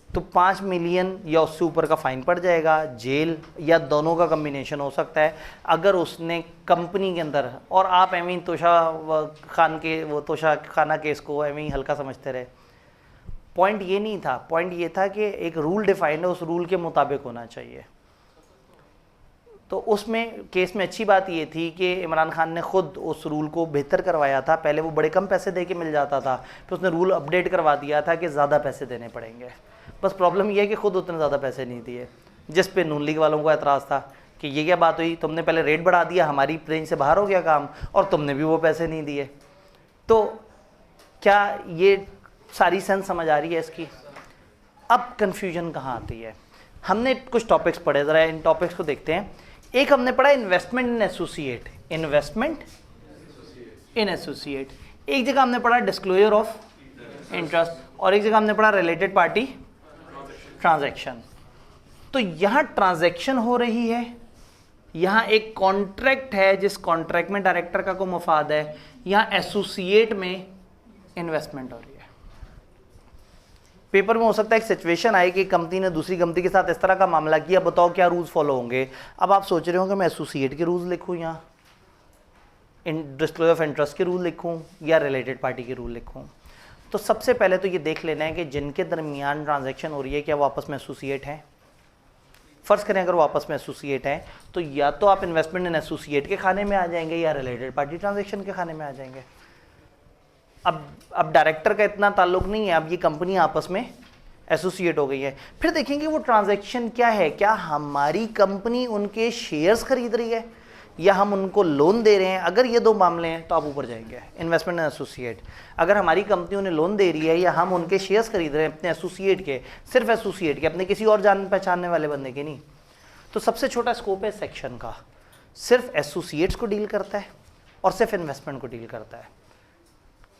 तो 5 मिलियन या उससे ऊपर का फ़ाइन पड़ जाएगा, जेल या दोनों का कम्बिनेशन हो सकता है अगर उसने कंपनी के अंदर। और आप एवं तोशा खाना केस को एवं हल्का समझते रहे। पॉइंट ये नहीं था, पॉइंट ये था कि एक रूल डिफाइंड है, उस रूल के मुताबिक होना चाहिए। तो उसमें केस में अच्छी बात ये थी कि इमरान खान ने खुद उस रूल को बेहतर करवाया था। पहले वो बड़े कम पैसे दे के मिल जाता था, फिर उसने रूल अपडेट करवा दिया था कि ज़्यादा पैसे देने पड़ेंगे। बस प्रॉब्लम ये है कि खुद उतने ज़्यादा पैसे नहीं दिए, जिस पे नून लीग वालों को एतराज़ था कि ये क्या बात हुई, तुमने पहले रेट बढ़ा दिया, हमारी रेंज से बाहर हो गया काम, और तुमने भी वो पैसे नहीं दिए। तो क्या ये सारी सेंस समझ आ रही है इसकी? अब कन्फ्यूजन कहाँ आती है? हमने कुछ टॉपिक्स पढ़े, ज़रा इन टॉपिक्स को देखते हैं। एक हमने पढ़ा इन्वेस्टमेंट इन एसोसिएट, इन्वेस्टमेंट इन एसोसिएट। एक जगह हमने पढ़ा डिस्क्लोजर ऑफ इंटरेस्ट, और एक जगह हमने पढ़ा रिलेटेड पार्टी ट्रांजैक्शन। तो यहाँ ट्रांजैक्शन हो रही है, यहाँ एक कॉन्ट्रैक्ट है जिस कॉन्ट्रैक्ट में डायरेक्टर का कोई मफाद है, यहाँ एसोसिएट में इन्वेस्टमेंट हो रही है। पेपर में हो सकता है एक सिचुएशन आए कि कंपनी ने दूसरी कंपनी के साथ इस तरह का मामला किया, बताओ क्या रूल्स फॉलो होंगे। अब आप सोच रहे हो कि मैं एसोसिएट के रूल्स लिखूं या डिस्क्लोजर ऑफ इंटरेस्ट के रूल लिखूं या रिलेटेड पार्टी के रूल लिखूं। तो सबसे पहले तो ये देख लेना है कि जिनके दरमियान ट्रांजैक्शन हो रही है क्या वो आपस में एसोसिएट हैं। फ़र्ज़ करें अगर वो आपस में एसोसिएट हैं तो या तो आप इन्वेस्टमेंट इन एसोसिएट के खाने में आ जाएंगे या रिलेटेड पार्टी ट्रांजैक्शन के खाने में आ जाएंगे। अब डायरेक्टर का इतना ताल्लुक नहीं है, अब ये कंपनी आपस में एसोसिएट हो गई है। फिर देखेंगे वो ट्रांजैक्शन क्या है, क्या हमारी कंपनी उनके शेयर्स खरीद रही है या हम उनको लोन दे रहे हैं। अगर ये दो मामले हैं तो आप ऊपर जाएंगे, इन्वेस्टमेंट इन एसोसिएट। अगर हमारी कंपनी उन्हें लोन दे रही है या हम उनके शेयर्स खरीद रहे हैं अपने एसोसिएट के, सिर्फ एसोसिएट के, अपने किसी और जान पहचानने वाले बंदे के नहीं, तो सबसे छोटा स्कोप है सेक्शन का, सिर्फ एसोसिएट्स को डील करता है और सिर्फ इन्वेस्टमेंट को डील करता है।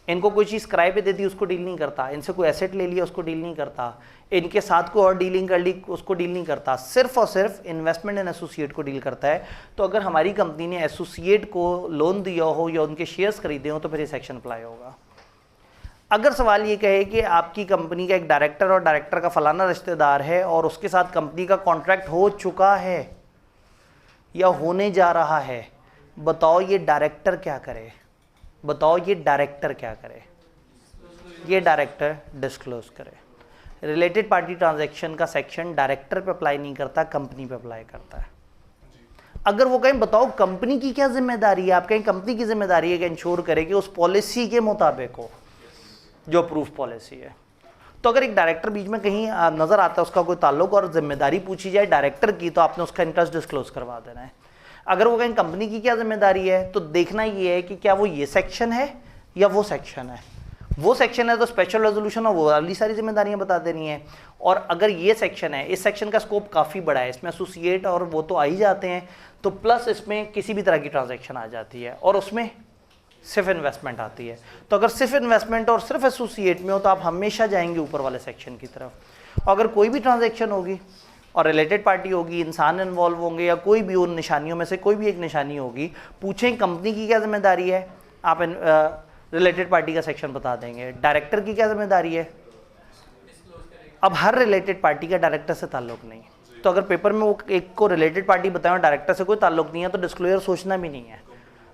इनको कोई चीज़ किराए पे दे दी उसको डील नहीं करता, इनसे कोई एसेट ले लिया उसको डील नहीं करता, इनके साथ कोई और डीलिंग कर ली उसको डील नहीं करता, सिर्फ और सिर्फ इन्वेस्टमेंट इन एसोसिएट को डील करता है। तो अगर हमारी कंपनी ने एसोसिएट को लोन दिया हो या उनके शेयर्स खरीदे हो तो फिर ये सेक्शन अप्लाई होगा। अगर सवाल ये कहे कि आपकी कंपनी का एक डायरेक्टर और डायरेक्टर का फलाना रिश्तेदार है और उसके साथ कंपनी का कॉन्ट्रैक्ट हो चुका है या होने जा रहा है, बताओ ये डायरेक्टर क्या करे, बताओ ये डायरेक्टर क्या करे? ये डायरेक्टर डिस्क्लोज करे। रिलेटेड पार्टी ट्रांजैक्शन का सेक्शन डायरेक्टर पे अप्लाई नहीं करता, कंपनी पे अप्लाई करता है। अगर वो कहें बताओ कंपनी की क्या जिम्मेदारी है, आप कहें कंपनी की जिम्मेदारी है कि इंश्योर करे कि उस पॉलिसी के मुताबिक हो जो अप्रूव पॉलिसी है। तो अगर एक डायरेक्टर बीच में कहीं नजर आता है, उसका कोई ताल्लुक और जिम्मेदारी पूछी जाए डायरेक्टर की, तो आपने उसका इंटरेस्ट डिस्क्लोज करवा देना है। अगर वो कहें कंपनी की क्या जिम्मेदारी है, तो देखना ये है कि क्या वो ये सेक्शन है या वो सेक्शन है? वो सेक्शन है तो स्पेशल रेजोल्यूशन और वो वाली सारी जिम्मेदारियां बता देनी है। और अगर ये सेक्शन है, इस सेक्शन का स्कोप काफ़ी बड़ा है, इसमें एसोसिएट और वो तो आ ही जाते हैं, तो प्लस इसमें किसी भी तरह की ट्रांजैक्शन आ जाती है और उसमें सिर्फ इन्वेस्टमेंट आती है। तो अगर सिर्फ इन्वेस्टमेंट और सिर्फ एसोसिएट में हो तो आप हमेशा जाएंगे ऊपर वाले सेक्शन की तरफ। अगर कोई भी ट्रांजैक्शन होगी और रिलेटेड पार्टी होगी, इंसान इन्वॉल्व होंगे या कोई भी उन निशानियों में से कोई भी एक निशानी होगी, पूछें कंपनी की क्या जिम्मेदारी है, आप रिलेटेड पार्टी का सेक्शन बता देंगे। डायरेक्टर की क्या जिम्मेदारी है, अब हर रिलेटेड पार्टी का डायरेक्टर से ताल्लुक नहीं है, तो अगर पेपर में वो एक को रिलेटेड पार्टी बताएं और डायरेक्टर से कोई ताल्लुक नहीं है तो डिस्क्लोजर सोचना भी नहीं है।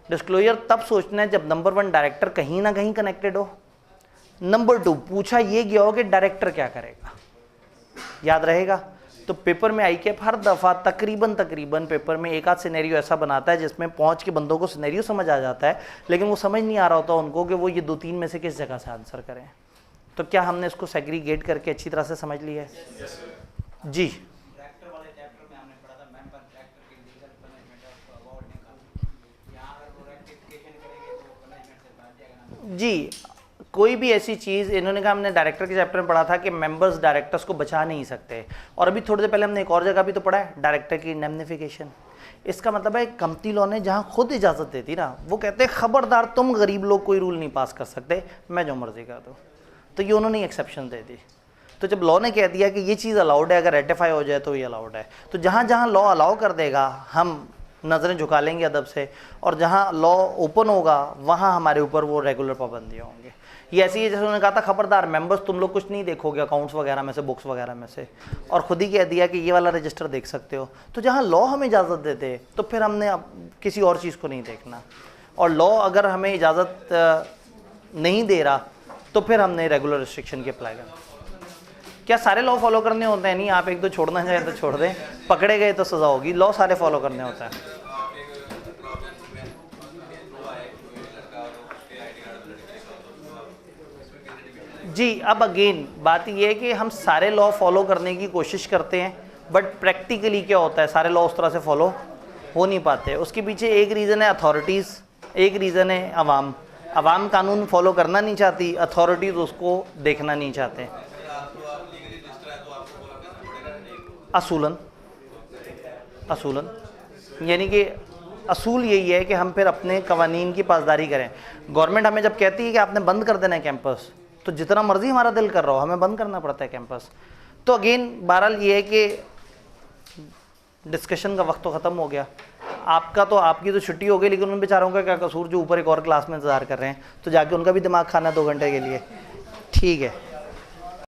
डिस्क्लोजर तब सोचना है जब नंबर 1 डायरेक्टर कहीं ना कहीं कनेक्टेड हो, नंबर 2 पूछा ये गया हो कि डायरेक्टर क्या करेगा, याद रहेगा। तो पेपर में ICAP हर दफ़ा तकरीबन पेपर में एक आध सिनेरियो ऐसा बनाता है जिसमें पहुंच के बंदों को सिनेरियो समझ आ जाता है, लेकिन वो समझ नहीं आ रहा होता उनको कि वो ये 2-3 में से किस जगह से आंसर करें। तो क्या हमने इसको सेग्रीगेट करके अच्छी तरह से समझ लिया है? जी जी, कोई भी ऐसी चीज़, इन्होंने कहा हमने डायरेक्टर के चैप्टर में पढ़ा था कि मेंबर्स डायरेक्टर्स को बचा नहीं सकते, और अभी थोड़ी देर पहले हमने एक और जगह भी तो पढ़ा है, डायरेक्टर की इंडेमनिफिकेशन। इसका मतलब है कंपनी लॉ ने जहाँ खुद इजाज़त देती ना, वो कहते हैं खबरदार तुम गरीब लोग कोई रूल नहीं पास कर सकते, मैं जो मर्जी कर दूँ, तो ये उन्होंने एक्सेप्शन दे दी। तो जब लॉ ने कह दिया कि ये चीज़ अलाउड है, अगर रेटिफाई हो जाए तो ये अलाउड है, तो जहाँ जहाँ लॉ अलाउ कर देगा हम नज़रें झुका लेंगे अदब से, और जहाँ लॉ ओपन होगा वहाँ हमारे ऊपर वो रेगुलर पाबंदियाँ होंगी। ये ऐसी है जैसे उन्होंने कहा था खबरदार मेंबर्स तुम लोग कुछ नहीं देखोगे अकाउंट्स वगैरह में से, बुक्स वगैरह में से, और खुद ही कह दिया कि ये वाला रजिस्टर देख सकते हो। तो जहाँ लॉ हमें इजाज़त देते तो फिर हमने अब किसी और चीज़ को नहीं देखना, और लॉ अगर हमें इजाज़त नहीं दे रहा तो फिर हमने रेगुलर रिस्ट्रिक्शन की अप्लाई करना। क्या सारे लॉ फॉलो करने होते हैं? नहीं, आप एक दो छोड़ना चाहें तो छोड़ दें, पकड़े गए तो सज़ा होगी, लॉ सारे फॉलो करने होते हैं। जी, अब अगेन बात ये है कि हम सारे लॉ फॉलो करने की कोशिश करते हैं, बट प्रैक्टिकली क्या होता है, सारे लॉ उस तरह से फॉलो हो नहीं पाते। उसके पीछे एक रीज़न है अथॉरिटीज़, एक रीज़न है अवाम। अवाम कानून फॉलो करना नहीं चाहती, अथॉरिटीज़ उसको देखना नहीं चाहते। असूलन यानी कि असूल यही है कि हम फिर अपने कवानीन की पासदारी करें। गवर्नमेंट हमें जब कहती है कि आपने बंद कर देना है कैंपस, तो जितना मर्जी हमारा दिल कर रहा हो हमें बंद करना पड़ता है कैंपस। तो अगेन बहरहाल ये है कि डिस्कशन का वक्त तो ख़त्म हो गया, आपका तो आपकी तो छुट्टी हो गई, लेकिन उन बेचारों का क्या कसूर जो ऊपर एक और क्लास में इंतज़ार कर रहे हैं, तो जाके उनका भी दिमाग खाना 2 घंटे के लिए। ठीक है।